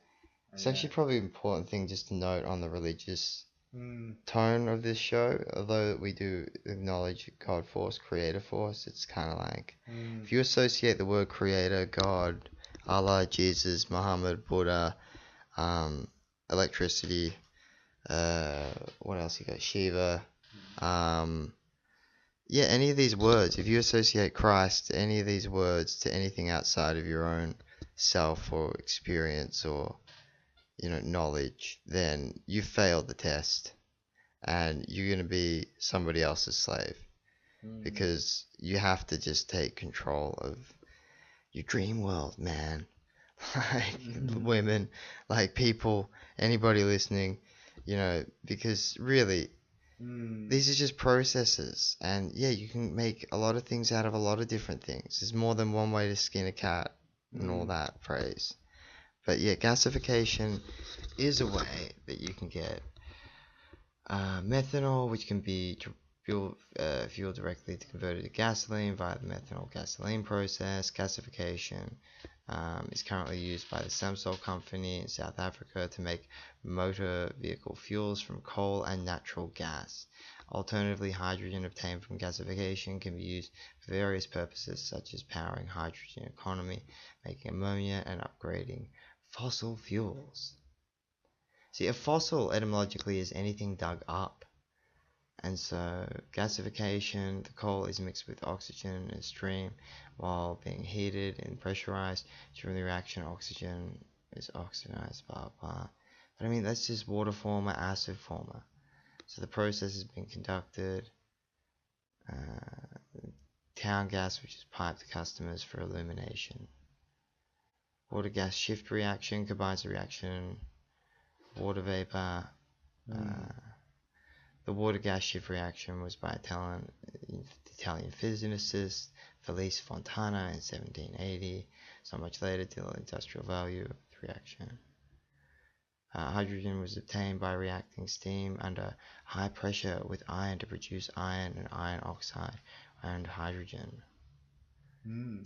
it's actually probably an important thing just to note on the religious tone of this show. Although we do acknowledge God Force, Creator Force, it's kind of like if you associate the word Creator, God, Allah, Jesus, Muhammad, Buddha, electricity, what else you got? Shiva, yeah, any of these words, if you associate Christ, any of these words to anything outside of your own self or experience or knowledge, then you failed the test and you're going to be somebody else's slave because you have to just take control of your dream world, man. Like women, like people, anybody listening, because really these are just processes, and yeah, you can make a lot of things out of a lot of different things. There's more than one way to skin a cat and all that praise. But yeah, gasification is a way that you can get methanol, which can be fuel directly to convert it to gasoline via the methanol gasoline process. Gasification is currently used by the Samsung company in South Africa to make motor vehicle fuels from coal and natural gas. Alternatively, hydrogen obtained from gasification can be used for various purposes such as powering hydrogen economy, making ammonia, and upgrading fossil fuels. See, a fossil etymologically is anything dug up. And so gasification, the coal is mixed with oxygen in a stream while being heated and pressurized. During the reaction, oxygen is oxidized, blah, blah. But I mean, that's just water former, acid former. So the process has been conducted. Town gas, which is piped to customers for illumination. Water gas shift reaction combines the reaction water vapor. The water gas shift reaction was by Italian physicist Felice Fontana in 1780. So much later, the industrial value of the reaction. Hydrogen was obtained by reacting steam under high pressure with iron to produce iron and iron oxide and hydrogen.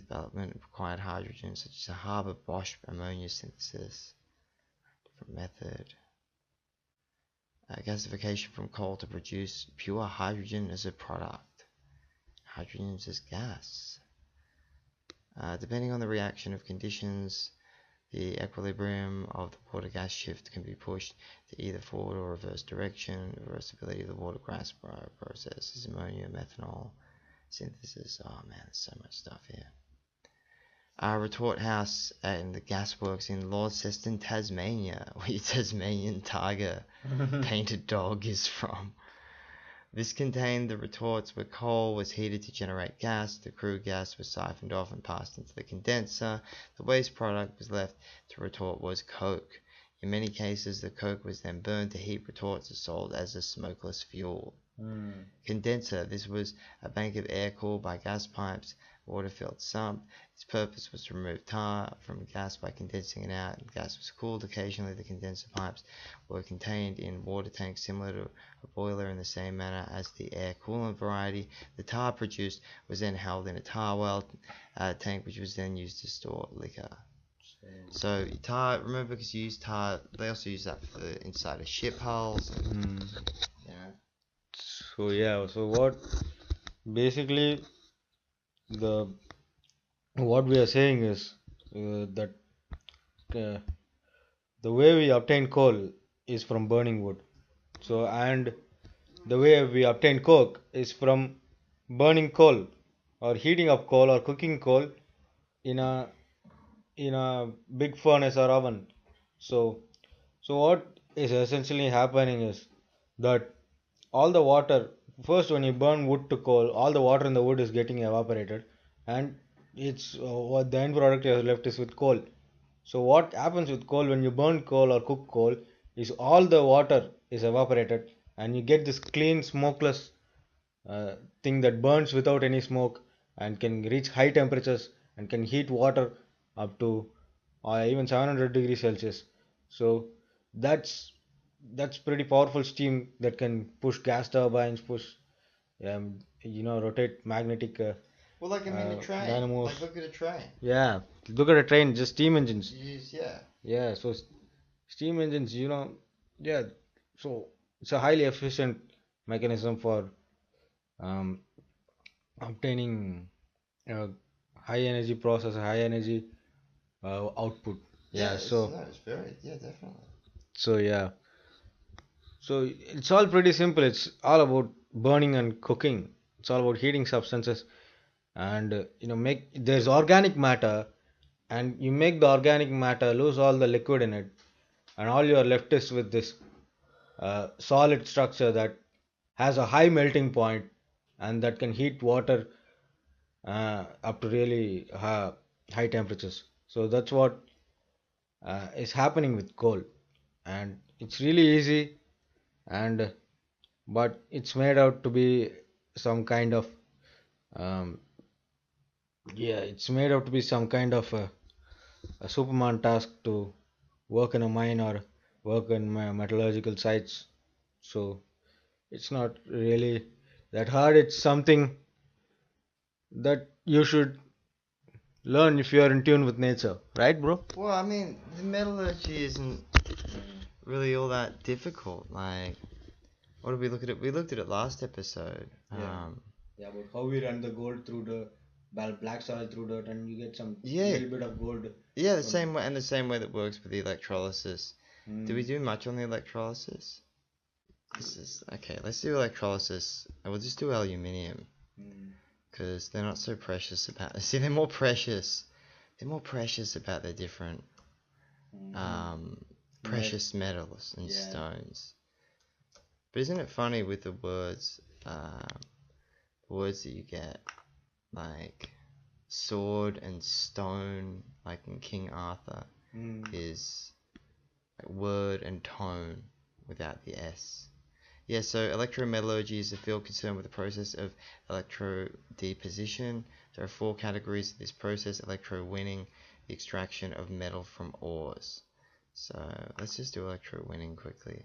Development required hydrogen, such as the Haber-Bosch ammonia synthesis. Different method. Gasification from coal to produce pure hydrogen as a product. Hydrogen is just gas. Depending on the reaction of conditions, the equilibrium of the water-gas shift can be pushed to either forward or reverse direction. The reversibility of the water-gas process is ammonia, methanol synthesis. Oh man, there's so much stuff here. Retort house in the gasworks in Launceston, Tasmania, where your Tasmanian tiger painted dog is from. This contained the retorts where coal was heated to generate gas. The crude gas was siphoned off and passed into the condenser. The waste product was left to retort was coke. In many cases, the coke was then burned to heat retorts and sold as a smokeless fuel. Condenser. This was a bank of air cooled by gas pipes, water-filled sump. Its purpose was to remove tar from gas by condensing it out. The gas was cooled. Occasionally, the condenser pipes were contained in water tanks similar to a boiler in the same manner as the air coolant variety. The tar produced was then held in a tar well tank, which was then used to store liquor. So tar, remember, because you use tar, they also use that for the inside of ship hulls. And, So yeah, so what basically the what we are saying is that uh, the way we obtain coal is from burning wood. So, and the way we obtain coke is from burning coal or heating up coal or cooking coal in a big furnace or oven. So, what is essentially happening is that all the water, first when you burn wood to coal, all the water in the wood is getting evaporated, and it's what the end product you have left is with coal. So what happens with coal when you burn coal or cook coal is all the water is evaporated, and you get this clean smokeless uh, thing that burns without any smoke and can reach high temperatures and can heat water up to even 700 degrees Celsius. So that's pretty powerful steam that can push gas turbines, push rotate magnetic Well, like I mean, a train. dynamos. Like, look at a train. Yeah, look at a train, just steam engines. Yeah. Yeah, so steam engines, yeah, so it's a highly efficient mechanism for um, obtaining uh, high energy process, high energy output. Yeah, Yeah, it's no, it's very, yeah, definitely. yeah, so it's all pretty simple. It's all about burning and cooking. It's all about heating substances, and make there's organic matter, and you make the organic matter lose all the liquid in it, and all you are left is with this solid structure that has a high melting point and that can heat water up to really high temperatures. So that's what is happening with coal, and it's really easy, and but it's made out to be some kind of um, yeah, it's made out to be some kind of a Superman task to work in a mine or work in metallurgical sites. So it's not really that hard. It's something that you should learn if you are in tune with nature, right, bro? Well, I mean, the metallurgy isn't really all that difficult. Like, what did we look at it? We looked at it last episode. Yeah. Yeah, about how we run the gold through the black soil through dirt, and you get some Yeah, little bit of gold yeah, the from. same way, and the same way that works with the electrolysis. Do we Mm, do much on the electrolysis? This is okay. Let's do electrolysis. We'll just do aluminium mm, because they're not so precious about. See, they're more precious. They're more precious about their different mm. precious metals and Yeah. stones. But isn't it funny with the words that you get, like sword and stone, like in King Arthur, Mm, is like word and tone without the S. Yeah, so electrometallurgy is a field concerned with the process of electrodeposition. There are four categories of this process: electrowinning, the extraction of metal from ores. So let's just do electrowinning quickly.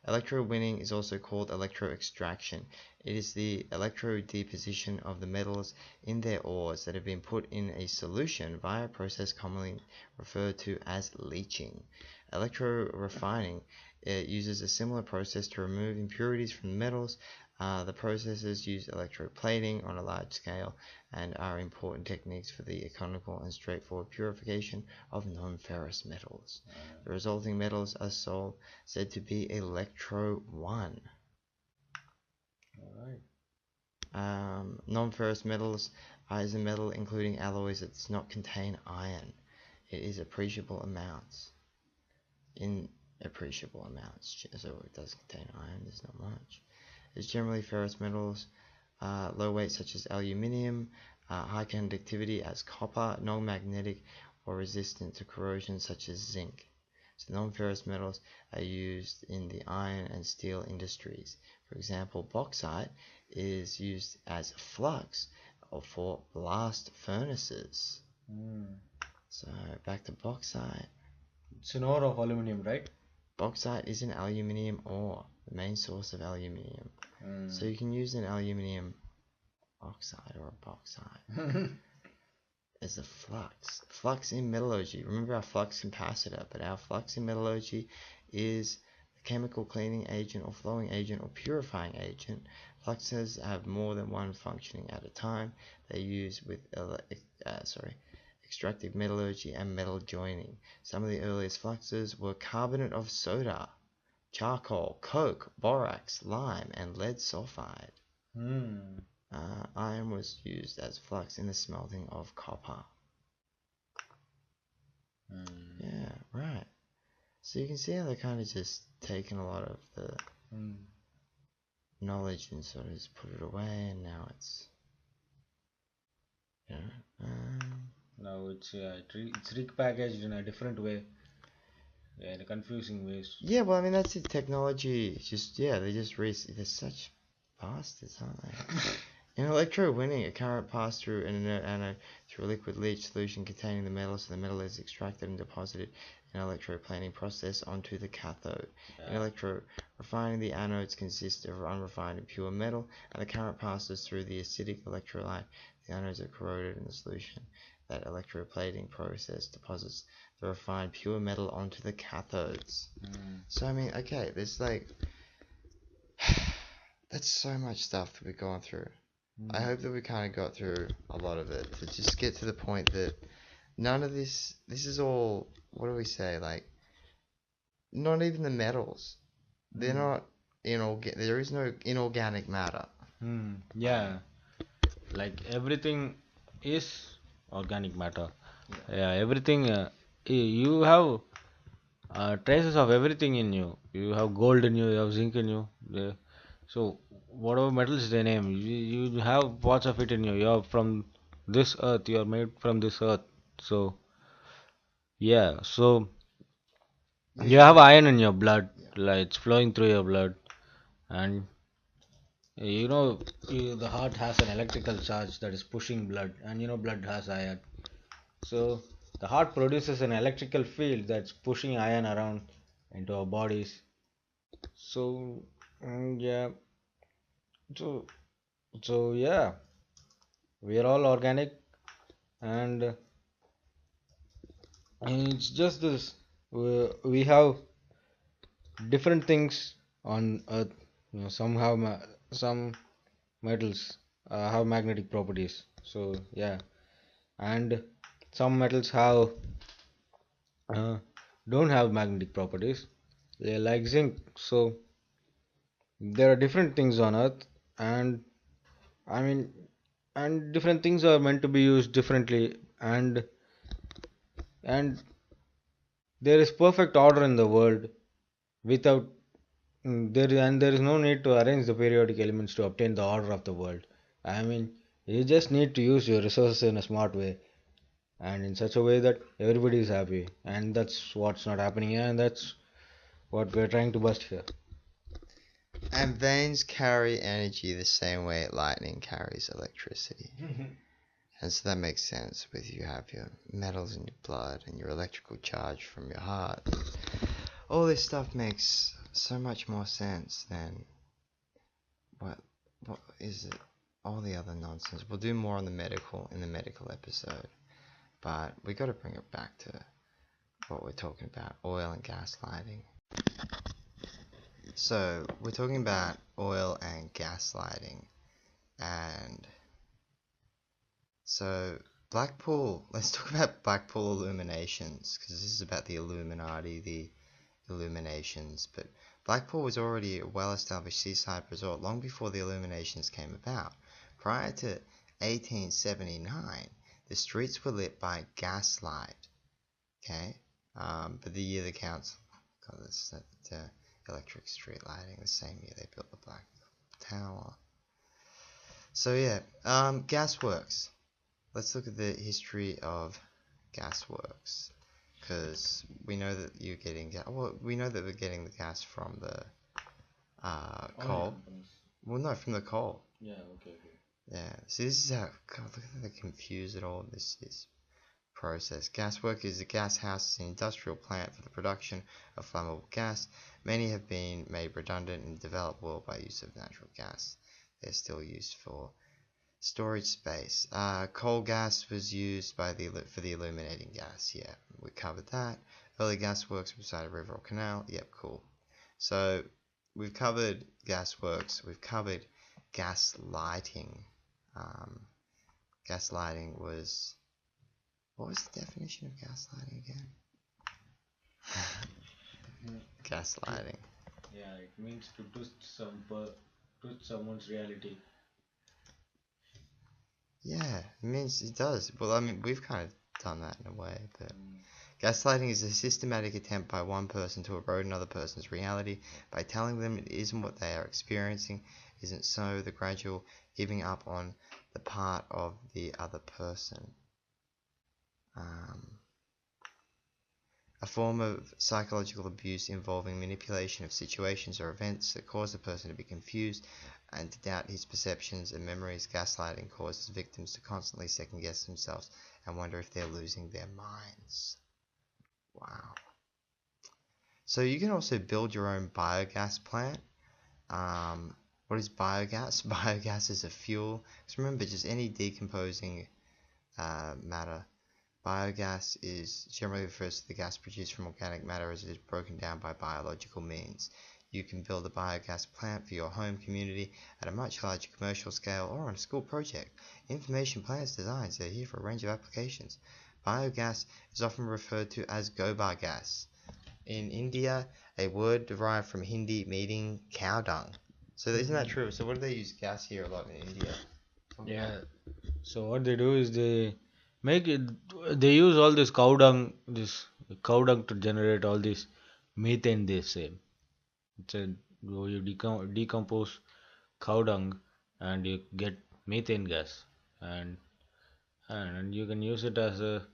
Electrowinning is also called electroextraction. It is the electrodeposition of the metals in their ores that have been put in a solution via a process commonly referred to as leaching. Electrorefining uses a similar process to remove impurities from the metals. The processes use electroplating on a large scale and are important techniques for the economical and straightforward purification of non-ferrous metals. The resulting metals are said to be electro 1. all Non-ferrous metals is a metal including alloys that does not contain iron. It is appreciable amounts. In appreciable amounts, so it does contain iron, there's not much. It's generally ferrous metals, low weight such as aluminium, high conductivity as copper, non-magnetic or resistant to corrosion such as zinc. So non-ferrous metals are used in the iron and steel industries. For example, bauxite is used as flux or for blast furnaces. Mm. So back to bauxite. It's an ore of aluminum, right? Bauxite is an aluminium ore, the main source of aluminium. Mm. So you can use an aluminium oxide or a bauxite as a flux. Flux in metallurgy. Remember our flux capacitor, but our flux in metallurgy is a chemical cleaning agent or flowing agent or purifying agent. Fluxes have more than one functioning at a time. They use with extractive metallurgy and metal joining. Some of the earliest fluxes were carbonate of soda, charcoal, coke, borax, lime, and lead sulfide. Iron was used as flux in the smelting of copper. Yeah, right. So you can see how they're kind of just taking a lot of the knowledge and sort of just put it away, and now it's, you know, Now it's repackaged in a different way, in a confusing ways. yeah. Well, I mean that's it. Technology, they're such bastards, aren't they? In electrowinning, a current passed through an inert anode through a liquid leach solution containing the metal, so the metal is extracted and deposited in an electroplating process onto the cathode. In electrorefining, the anodes consist of unrefined and pure metal, and the current passes through the acidic electrolyte. The anodes are corroded in the solution. That electroplating process deposits the refined pure metal onto the cathodes. So I mean, okay, there's like that's so much stuff that we've gone through. I hope that we kind of got through a lot of it to just get to the point that none of this is all, what do we say, like, not even the metals. They're not there is no inorganic matter. Yeah, like everything is organic matter. Yeah, everything. You have traces of everything in you. You have gold in you. You have zinc in you. So whatever metals they name, you have parts of it in you. You are from this earth. You are made from this earth. So yeah. So you have iron in your blood. Like it's flowing through your blood, and you know the heart has an electrical charge that is pushing blood, and blood has iron. So the heart produces an electrical field that's pushing iron around into our bodies. So yeah, so yeah, we are all organic, and it's just this. We have different things on Earth. Some have some metals have magnetic properties. So yeah, and some metals have uh, don't have magnetic properties. They like zinc. So there are different things on Earth, and I mean, and different things are meant to be used differently, and there is perfect order in the world without there is no need to arrange the periodic elements to obtain the order of the world. I mean, you just need to use your resources in a smart way and in such a way that everybody is happy, and that's what's not happening here, and that's what we're trying to bust here. And veins carry energy the same way lightning carries electricity. And so that makes sense with you have your metals in your blood and your electrical charge from your heart. All this stuff makes so much more sense than what is it? All the other nonsense. We'll do more on the medical in the medical episode, but we got to bring it back to what we're talking about: oil and gas lighting. So we're talking about oil and gas lighting, and so Blackpool. Let's talk about Blackpool illuminations, because this is about the Illuminati, the Illuminations. But Blackpool was already a well-established seaside resort long before the Illuminations came about. Prior to 1879, the streets were lit by gaslight. Okay, but the year the council got this electric street lighting, the same year they built the Black Tower. So yeah, gasworks. Let's look at the history of gasworks, because we know that you're getting we know that we're getting the gas from the coal. Well, no, from the coal. Yeah, okay. Yeah. So this is how. God, look at how they confuse it all. This process. Gaswork is a gas house, an industrial plant for the production of flammable gas. Many have been made redundant in the developed world by use of natural gas. They're still used for storage space. Coal gas was used for the illuminating gas. Yeah, we covered that. Early gasworks beside a river or canal. Yep, cool. So we've covered gasworks. We've covered gaslighting. Um, Gaslighting was, what was the definition of gaslighting again? Gaslighting. Yeah, it means to twist someone's reality. Yeah, it means it does. Well, I mean, we've kind of done that in a way, but gaslighting is a systematic attempt by one person to erode another person's reality by telling them it isn't what they are experiencing, isn't so, the gradual giving up on the part of the other person. A form of psychological abuse involving manipulation of situations or events that cause the person to be confused and to doubt his perceptions and memories. Gaslighting causes victims to constantly second guess themselves and wonder if they're losing their minds. Wow. So you can also build your own biogas plant. What is biogas? Biogas is a fuel. Because remember, just any decomposing matter. Biogas is generally refers to the gas produced from organic matter as it is broken down by biological means. You can build a biogas plant for your home community at a much larger commercial scale or on a school project. Information plans designs are here for a range of applications. Biogas is often referred to as gobar gas. In India, a word derived from Hindi meaning cow dung. So isn't that true? So what do they use gas here a lot in India? Yeah. So what they do is they make it. They use all this cow dung to generate all this methane. They say it's a you decompose cow dung and you get methane gas, and and you can use it as a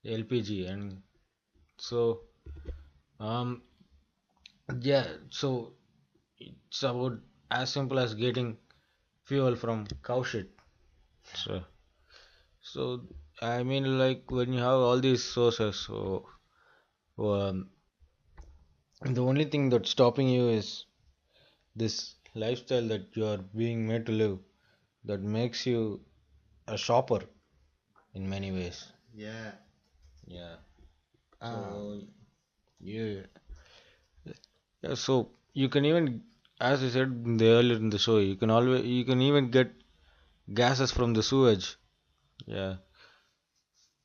LPG. And so um yeah, so it's about as simple as getting fuel from cow shit. So so I mean, like when you have all these sources, so um, the only thing that's stopping you is this lifestyle that you are being made to live, that makes you a shopper in many ways. Yeah. Yeah. So Um, yeah, yeah. So you can even, as I said in the earlier in the show, you can even get gases from the sewage. Yeah.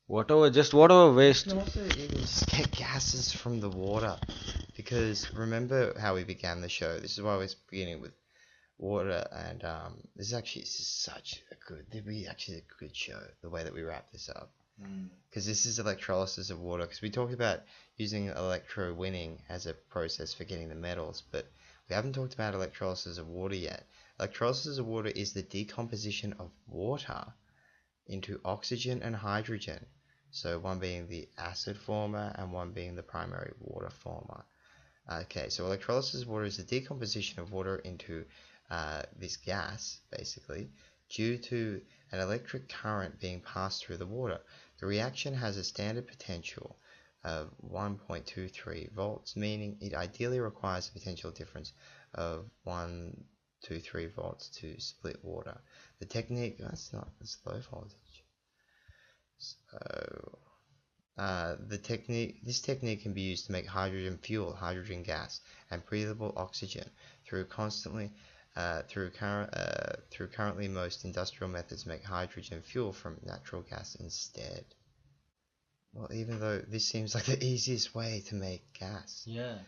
Whatever you waste. can also even just get gases from the water. Because remember how we began the show? This is why we're beginning with water, and this is such a good. This be actually a good show. The way that we wrap this up, because this is electrolysis of water. Because we talked about using electrowinning as a process for getting the metals, but we haven't talked about electrolysis of water yet. Electrolysis of water is the decomposition of water into oxygen and hydrogen. So one being the acid former and one being the primary water former. Okay, so electrolysis of water is the decomposition of water into this gas, basically, due to an electric current being passed through the water. The reaction has a standard potential of 1.23 volts, meaning it ideally requires a potential difference of 123 volts to split water. The technique, that's low voltage. So this technique can be used to make hydrogen fuel, hydrogen gas, and breathable oxygen through currently most industrial methods make hydrogen fuel from natural gas instead. Well, even though this seems like the easiest way to make gas. Yeah.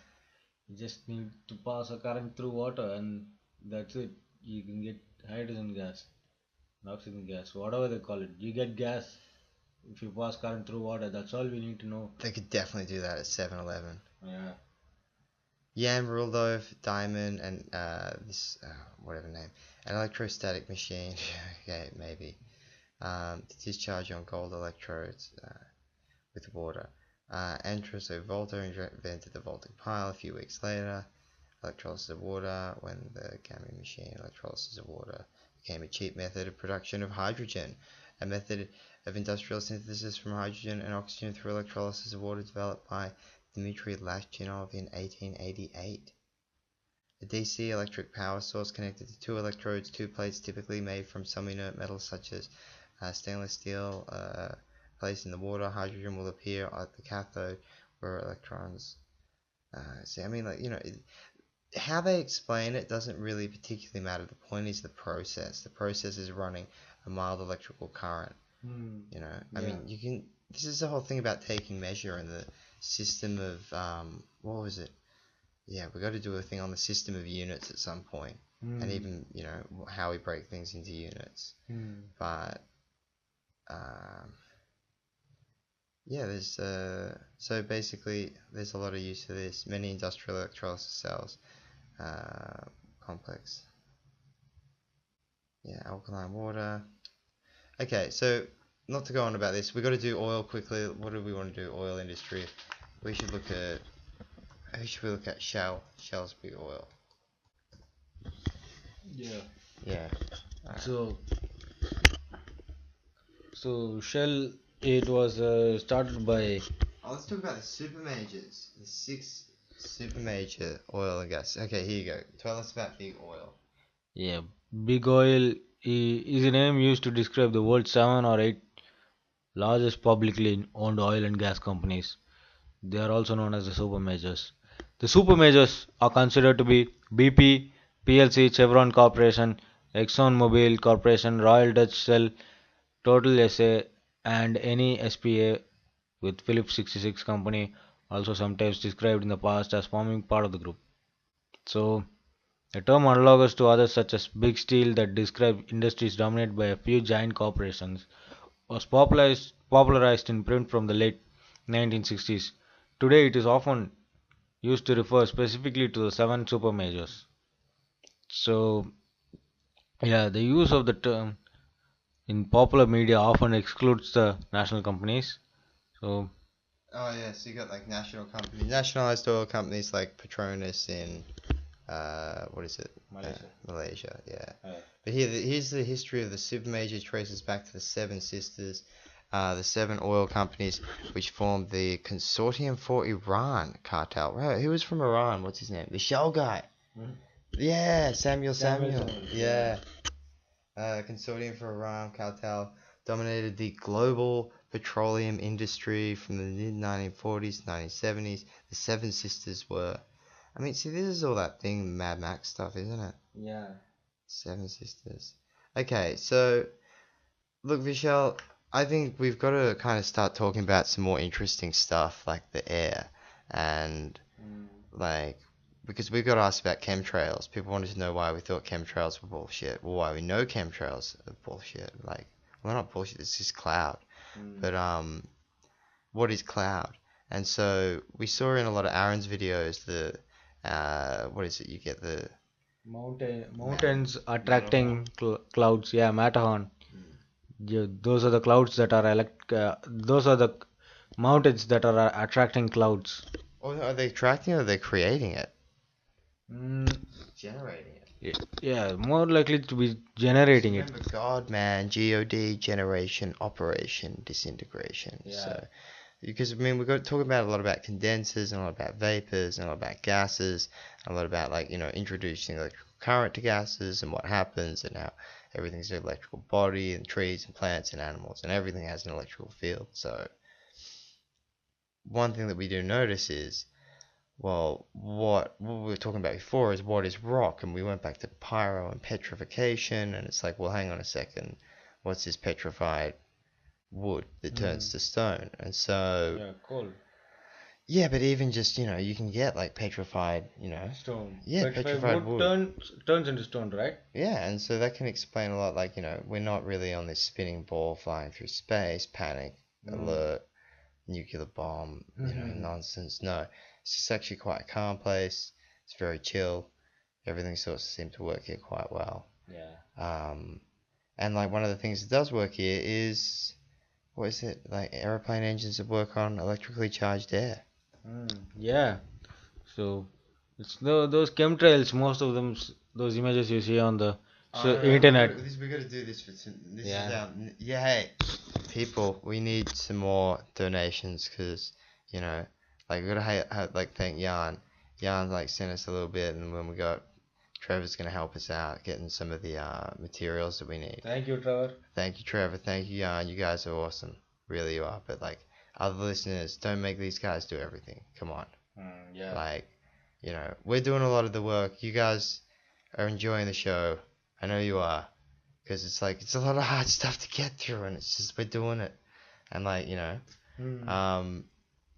You just need to pass a current through water, and that's it. You can get hydrogen gas, oxygen gas, whatever they call it. You get gas if you pass current through water. That's all we need to know. They could definitely do that at 7-Eleven. Yeah. Jan Rudolph Diamond and this whatever name, an electrostatic machine. Okay, maybe. To discharge on gold electrodes with water. So Volta invented the voltaic pile a few weeks later. Electrolysis of water, when the Gamow machine, electrolysis of water became a cheap method of production of hydrogen. A method of industrial synthesis from hydrogen and oxygen through electrolysis of water developed by Dmitry Lashchinov in 1888. A DC electric power source connected to two electrodes, two plates typically made from some inert metals such as stainless steel, placed in the water. Hydrogen will appear at the cathode where electrons. See, I mean, like, how they explain it doesn't really particularly matter. The point is the process. The process is running a mild electrical current. You know, I Yeah. mean, you can. This is the whole thing about taking measure and the system of what was it? Yeah, we got to do a thing on the system of units at some point, and even how we break things into units. But yeah, there's so basically there's a lot of use of this. Many industrial electrolysis cells, complex. Yeah, alkaline water. Okay, so not to go on about this, we got to do oil quickly. What do we want to do? Oil industry. We should look at. Who should we look at? Shell. Shell's big oil. Yeah. Yeah. So Shell, it was started by Let's talk about the super majors. The 6 super major oil and gas. Okay, here you go. Tell us about big oil. yeah, big oil is a name used to describe the world's 7 or 8 largest publicly owned oil and gas companies. They are also known as the super majors. The super majors are considered to be BP, PLC, Chevron Corporation, ExxonMobil Corporation, Royal Dutch Shell, Total SA, and any SPA with Phillips 66 company, also sometimes described in the past as forming part of the group. So, the term analogous to others such as big steel that describe industries dominated by a few giant corporations was popularized in print from the late 1960s. Today, it is often used to refer specifically to the 7 supermajors. So, yeah, the use of the term in popular media often excludes the national companies. So, Oh yeah, so you got like national companies, nationalized oil companies like Petronas in what is it? Malaysia. Malaysia, yeah. But here's the history of the super major traces back to the Seven Sisters, the 7 oil companies which formed the Consortium for Iran cartel. Right, who was from Iran? What's his name? The Shell guy. Yeah, Samuel. Yeah. Consortium for Iran cartel dominated the global petroleum industry from the mid 1940s, 1970s. The Seven Sisters were. I mean, see, this is all that thing, Mad Max stuff, isn't it? yeah. Seven Sisters. Okay, so look, Vishal, I think we've got to kind of start talking about some more interesting stuff like the air and like because we got asked about chemtrails. People wanted to know why we thought chemtrails were bullshit. Well, why we know chemtrails are bullshit. Like, well, not bullshit. It's just cloud. But what is cloud? And so we saw in a lot of Aaron's videos the what is it? You get the Mountains attracting clouds. Yeah, Matterhorn. Yeah, those are the clouds that are those are the mountains that are attracting clouds. or are they attracting or are they creating it? Mm, Generating it. yeah, more likely to be generating it. Remember God, man, God, generation, operation, disintegration. Yeah. So, because I mean, we've got to talk about a lot about condensers and a lot about vapors and a lot about gases, and a lot about like introducing electrical current to gases and what happens and how everything's an electrical body and trees and plants and animals and everything has an electrical field. So, one thing that we do notice is well, what we were talking about before is what is rock, and we went back to pyro and petrification, and it's like, well, hang on a second, what's this petrified wood that turns to stone? And so, Yeah, cool. yeah, but even just you can get like petrified, Stone. yeah, petrified wood. Turns into stone, right? Yeah, and so that can explain a lot. Like we're not really on this spinning ball flying through space, panic, alert, nuclear bomb, nonsense. No, it's just actually quite a calm place. It's very chill. Everything sort of seems to work here quite well. Yeah. And like one of the things that does work here is what is it? Like aeroplane engines that work on electrically charged air. Yeah. So it's those chemtrails. Most of them, those images you see on the internet. We got to do this for this Yeah. Hey, people, we need some more donations because like we gotta like thank Jan. Jan like sent us a little bit, and when we got Trevor's gonna help us out getting some of the materials that we need. Thank you, Trevor. Thank you, Trevor. Thank you, Jan. You guys are awesome. Really you are. But like other listeners, don't make these guys do everything. Come on. Yeah. Like, we're doing a lot of the work. You guys are enjoying the show. I know you are, because it's a lot of hard stuff to get through, and it's just we're doing it, and um,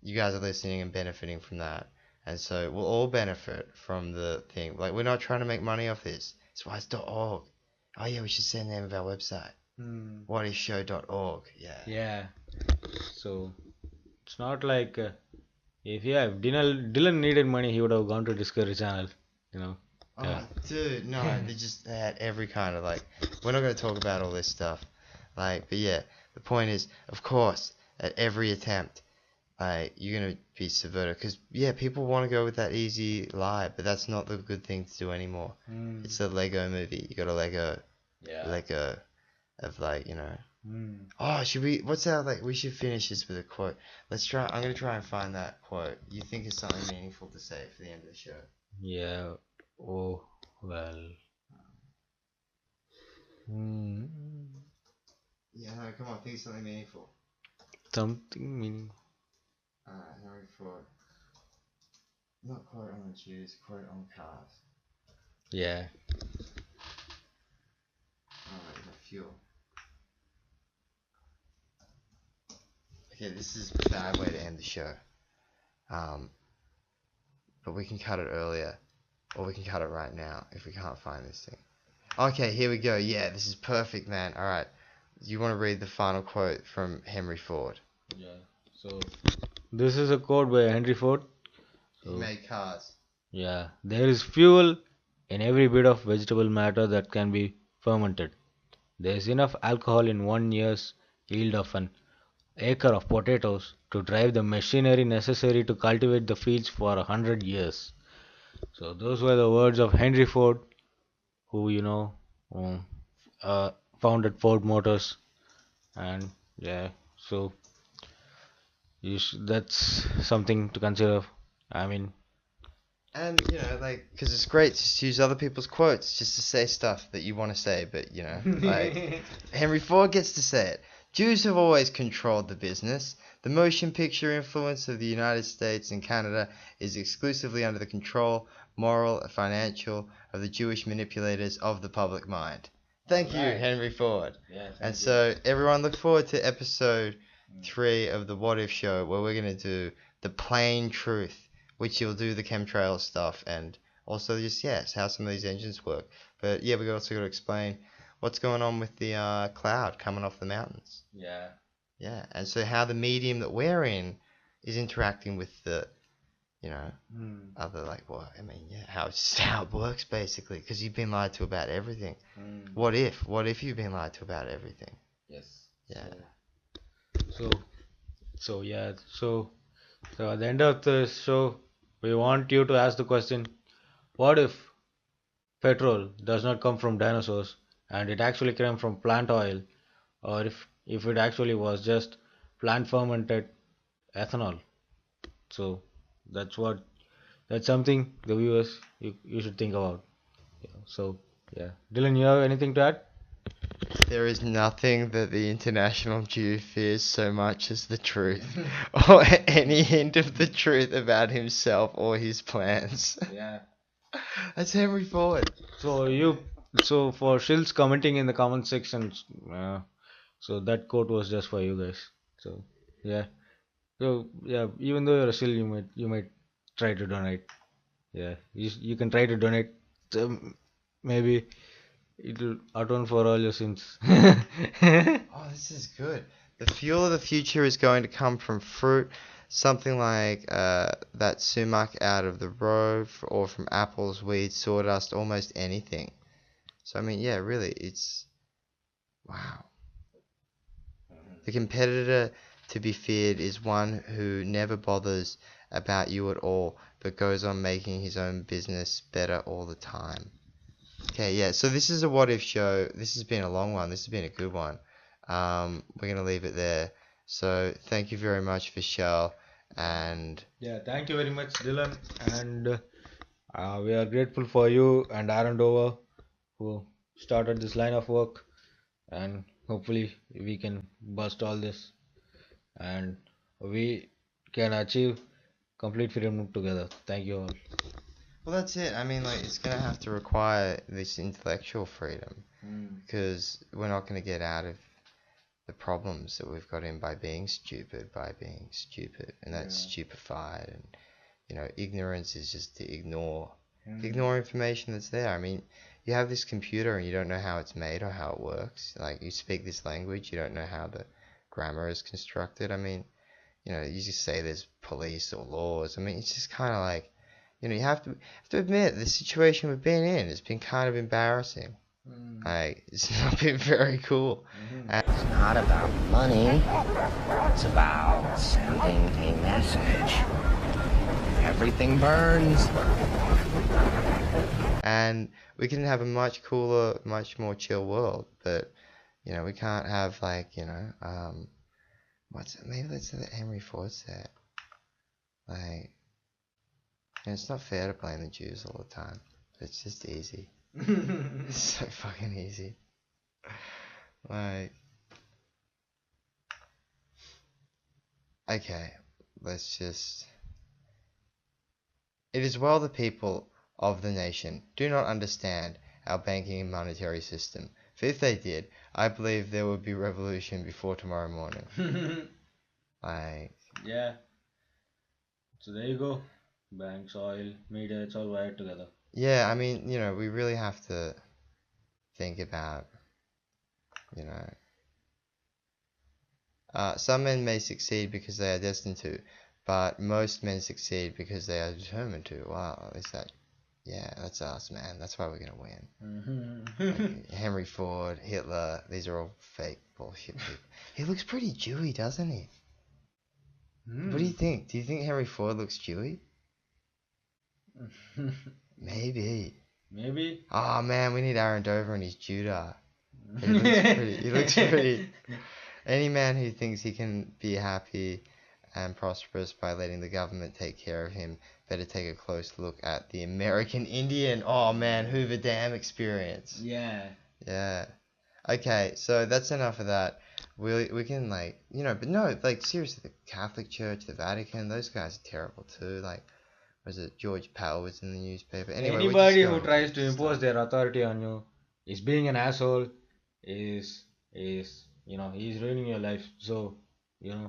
you guys are listening and benefiting from that, and so we'll all benefit from the thing. Like we're not trying to make money off this. It's wise.org. Oh yeah, we should say the name of our website. Whatifshow.org. Yeah. Yeah. So it's not like if Dylan needed money, he would have gone to Discovery Channel. You know. Yeah. Oh, dude, no, they had every kind of we're not going to talk about all this stuff. But yeah, the point is, of course, at every attempt, you're going to be subverted. Because, yeah, people want to go with that easy lie, but that's not the good thing to do anymore. It's a Lego movie. You got to Lego of, oh, we should finish this with a quote. I'm going to try and find that quote. You think it's something meaningful to say for the end of the show? Yeah. Oh well. Hmm. Yeah, no, come on, think of something meaningful. Something meaning. Henry Ford. Not quote on the Jews, quote on cars. Yeah. Alright, the fuel. Okay, this is a bad way to end the show. But we can cut it earlier. Or we can cut it right now if we can't find this thing. Okay, here we go. Yeah, this is perfect, man. Alright. You want to read the final quote from Henry Ford? Yeah. So this is a quote by Henry Ford. He made cars. Yeah, there is fuel in every bit of vegetable matter that can be fermented. There is enough alcohol in 1 year's yield of an acre of potatoes to drive the machinery necessary to cultivate the fields for 100 years. So those were the words of Henry Ford, who um, founded Ford Motors, and yeah, so that's something to consider. I mean, And, because it's great to just use other people's quotes just to say stuff that you want to say, but, Henry Ford gets to say it. Jews have always controlled the business. The motion picture influence of the United States and Canada is exclusively under the control, moral and financial, of the Jewish manipulators of the public mind. Thank you, Right. Henry Ford. Yeah, And so, everyone, look forward to episode 3 of the What If Show, where we're going to do the plain truth, which you'll do the chemtrail stuff and also just, yes, how some of these engines work. But yeah, we also got to explain what's going on with the cloud coming off the mountains. yeah, Yeah, and so how the medium that we're in is interacting with the, other, how it works basically, because you've been lied to about everything. What if you've been lied to about everything? yes. Yeah. So yeah, so at the end of the show, we want you to ask the question: what if petrol does not come from dinosaurs and it actually came from plant oil, or if it actually was just plant fermented ethanol? So that's what that's something the viewers you should think about. So yeah, Dylan, you have anything to add? There is nothing that the international Jew fears so much as the truth, or any hint of the truth about himself or his plans. Yeah. That's Henry Ford. So for Shills commenting in the comment sections, so that quote was just for you guys. So yeah, so yeah, even though you're a Shill, you might try to donate. Yeah, you can try to donate. Maybe it'll atone for all your sins. Oh, this is good. The fuel of the future is going to come from fruit, something like that sumac out of the row, or from apples, weeds, sawdust, almost anything. So, I mean, yeah, really, it's... Wow. The competitor to be feared is one who never bothers about you at all, but goes on making his own business better all the time. Okay, yeah, so this is a what if show. This has been a long one. This has been a good one. We're going to leave it there. So thank you very much, Vishal. And Yeah, thank you very much, Dylan, and we are grateful for you and Aaron Dover who started this line of work, and hopefully we can bust all this and we can achieve complete freedom together. Thank you all. Well, that's it. I mean, like, it's gonna have to require this intellectual freedom because we're not gonna get out of the problems that we've got in by being stupid, and that's stupefied, and ignorance is just to ignore information that's there. I mean, you have this computer and you don't know how it's made or how it works. Like, you speak this language, you don't know how the grammar is constructed. I mean, you just say there's police or laws. I mean, it's just kind of like, you have to admit the situation we've been in has been kind of embarrassing. Like, it's not been very cool. It's not about money. It's about sending a message. Everything burns. And we can have a much cooler, much more chill world, but we can't have like maybe that's what Henry Ford said. Like, it's not fair to blame the Jews all the time. It's just easy. It's so fucking easy. Like, okay, let's just. It is well the people of the nation do not understand our banking and monetary system, for if they did, I believe there would be revolution before tomorrow morning. Like, Yeah. So there you go. Banks, oil, media, it's all wired together. yeah, I mean, we really have to think about, some men may succeed because they are destined to, but most men succeed because they are determined to. Wow, is that? Yeah, that's us, man. That's why we're gonna win. Like, Henry Ford, Hitler, these are all fake bullshit people. He looks pretty Jewy, doesn't he? What do you think? Do you think Henry Ford looks Jewy? Maybe. Maybe. Oh man, we need Aaron Dover and his Judah. He looks pretty. Any man who thinks he can be happy and prosperous by letting the government take care of him better take a close look at the American Indian. Oh man, Hoover Dam experience. Yeah. Yeah. Okay, so that's enough of that. We can but no, like seriously, the Catholic Church, the Vatican, those guys are terrible too. Like, was it George Pell was in the newspaper? Anyway, Anybody who tries to impose their authority on you is being an asshole. Is he's ruining your life. So yeah,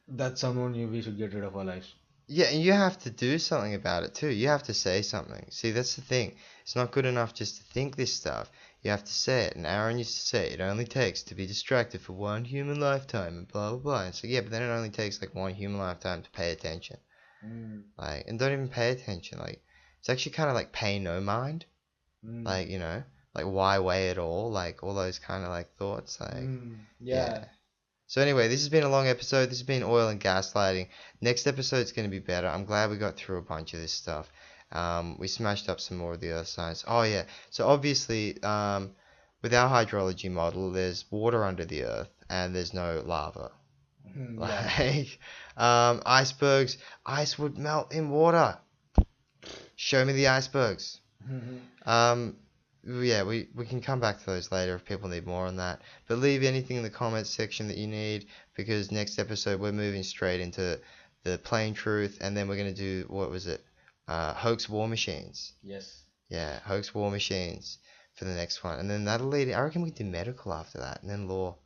that's someone we should get rid of our lives. Yeah, and you have to do something about it too. You have to say something. See, that's the thing. It's not good enough just to think this stuff. You have to say it. And Aaron used to say it only takes to be distracted for one human lifetime and blah blah blah. And so yeah, but then it only takes like one human lifetime to pay attention. Like, and don't even pay attention. Like, it's actually kind of like pay no mind. Like, like why weigh it all? Like all those kind of like thoughts. Like, yeah. So anyway, this has been a long episode. This has been oil and gaslighting. Next episode's going to be better. I'm glad we got through a bunch of this stuff. We smashed up some more of the earth science. Oh yeah. So obviously, with our hydrology model, there's water under the earth and there's no lava. Like, icebergs, ice would melt in water. Show me the icebergs. Yeah, we can come back to those later if people need more on that. But leave anything in the comments section that you need, because next episode we're moving straight into the plain truth, and then we're going to do, what was it? Hoax war machines. Yes. Yeah, hoax war machines for the next one. And then that'll lead, I reckon we do medical after that, and then law.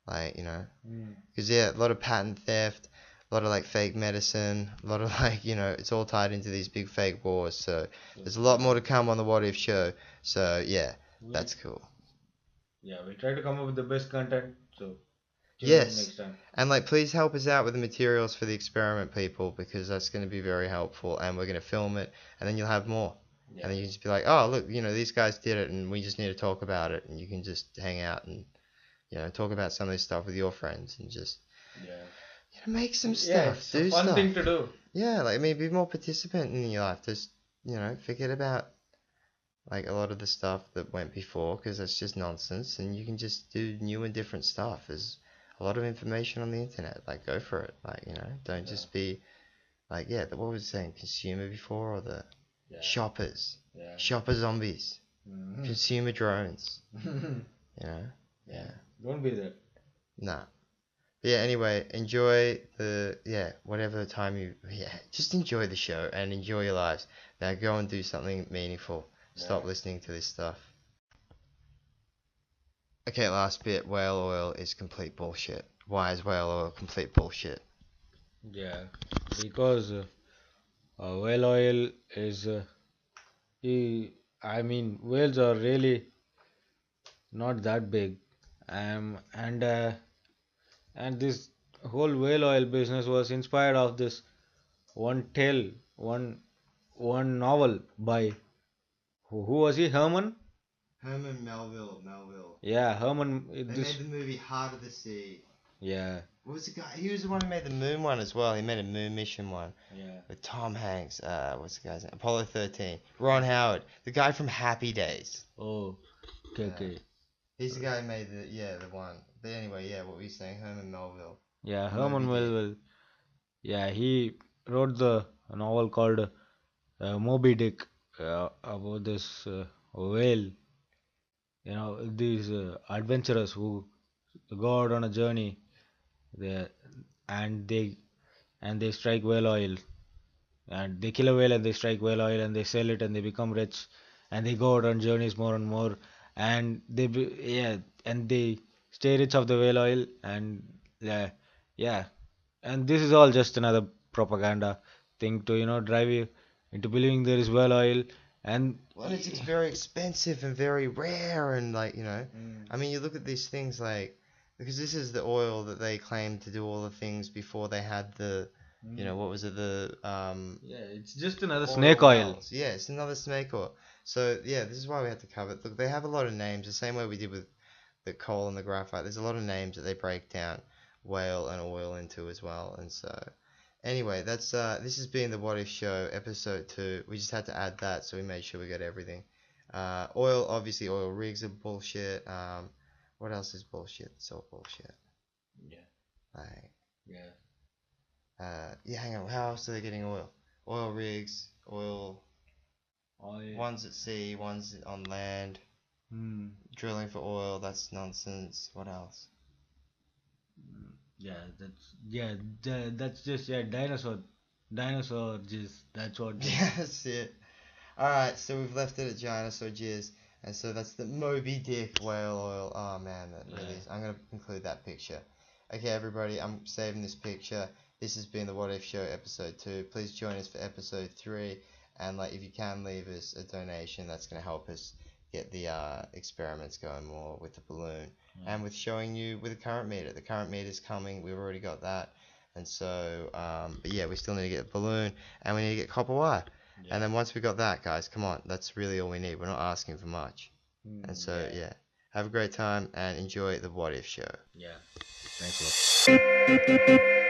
Like, because yeah, a lot of patent theft, a lot of like fake medicine, a lot of like, it's all tied into these big fake wars. So there's a lot more to come on the What If show. So yeah, that's cool. Yeah, we try to come up with the best content. So yes, next time. And like, please help us out with the materials for the experiment, people, because that's going to be very helpful. And we're going to film it, and then you'll have more. Yeah. And then you can just be like, oh look, these guys did it, and we just need to talk about it. And you can just hang out and talk about some of this stuff with your friends, and just make some stuff. Yeah, it's do a fun stuff. thing to do. Yeah, like, be more participant in your life. Just forget about like a lot of the stuff that went before, because that's just nonsense, and you can just do new and different stuff. There's a lot of information on the internet. Like, go for it. Like, don't just be like, what was it saying, consumer before, or the shoppers, shopper zombies, consumer drones. Yeah. Don't be that. Nah. But yeah, anyway, enjoy whatever time just enjoy the show and enjoy your lives. Now go and do something meaningful. Stop listening to this stuff. Okay, last bit. Whale oil is complete bullshit. Why is whale oil complete bullshit? Yeah, because whale oil is, I mean, whales are really not that big, um, and uh, and this whole whale oil business was inspired of this one tale, one novel by who was he? Herman? Herman Melville. Yeah, Herman. They This made the movie Heart of the Sea. yeah, What was the guy? He was the one who made the moon one as well. He made a moon mission one yeah. with Tom Hanks. What's the guy's name? Apollo 13. Ron Howard, the guy from Happy Days. Oh, okay, Yeah. okay. He's the guy who made the one. But anyway, yeah, what were you saying? Herman Melville. Yeah, Moby Herman Dick. Melville. Yeah, he wrote the novel called Moby Dick about this whale. You know, these adventurers who go out on a journey, they and they strike whale oil, and they kill a whale and they strike whale oil and they sell it and they become rich, and they go out on journeys more and more, and and they stay rich of the whale oil, and yeah, yeah, and this is all just another propaganda thing to drive you into believing there is whale oil. And Well, it's very expensive and very rare, and Mm. I mean, you look at these things like, because this is the oil that they claimed to do all the things before they had the, what was it, the Yeah, it's just another snake oil. wells. Yeah, it's another snake oil. So yeah, this is why we had to cover it. Look, they have a lot of names, the same way we did with the coal and the graphite. There's a lot of names that they break down whale and oil into as well, and so. Anyway, that's this has been the What If Show, episode 2. We just had to add that, so we made sure we got everything. Oil, obviously, oil rigs are bullshit. What else is bullshit? It's all bullshit. Yeah, Like, yeah. hang on. How else are they getting oil? Oil rigs, oil, Oil. ones at sea, ones on land, Hmm. drilling for oil. That's nonsense. What else? That's just dinosaur jizz. That's what. Yeah, that's it. Alright, so we've left it at dinosaur jizz, and so that's the Moby Dick whale oil. Oh man, that really Yeah. is. I'm gonna include that picture. Okay, everybody, I'm saving this picture. This has been the What If Show, episode 2. Please join us for episode 3, and if you can leave us a donation, that's gonna help us get the experiments going more with the balloon, and with showing you with the current meter. The current meter's coming. We've already got that, and so but yeah, we still need to get the balloon, and we need to get copper wire. Yeah. And then once we got that, guys, come on, that's really all we need. We're not asking for much. And so yeah, have a great time and enjoy the What If Show. Yeah. Thanks a lot.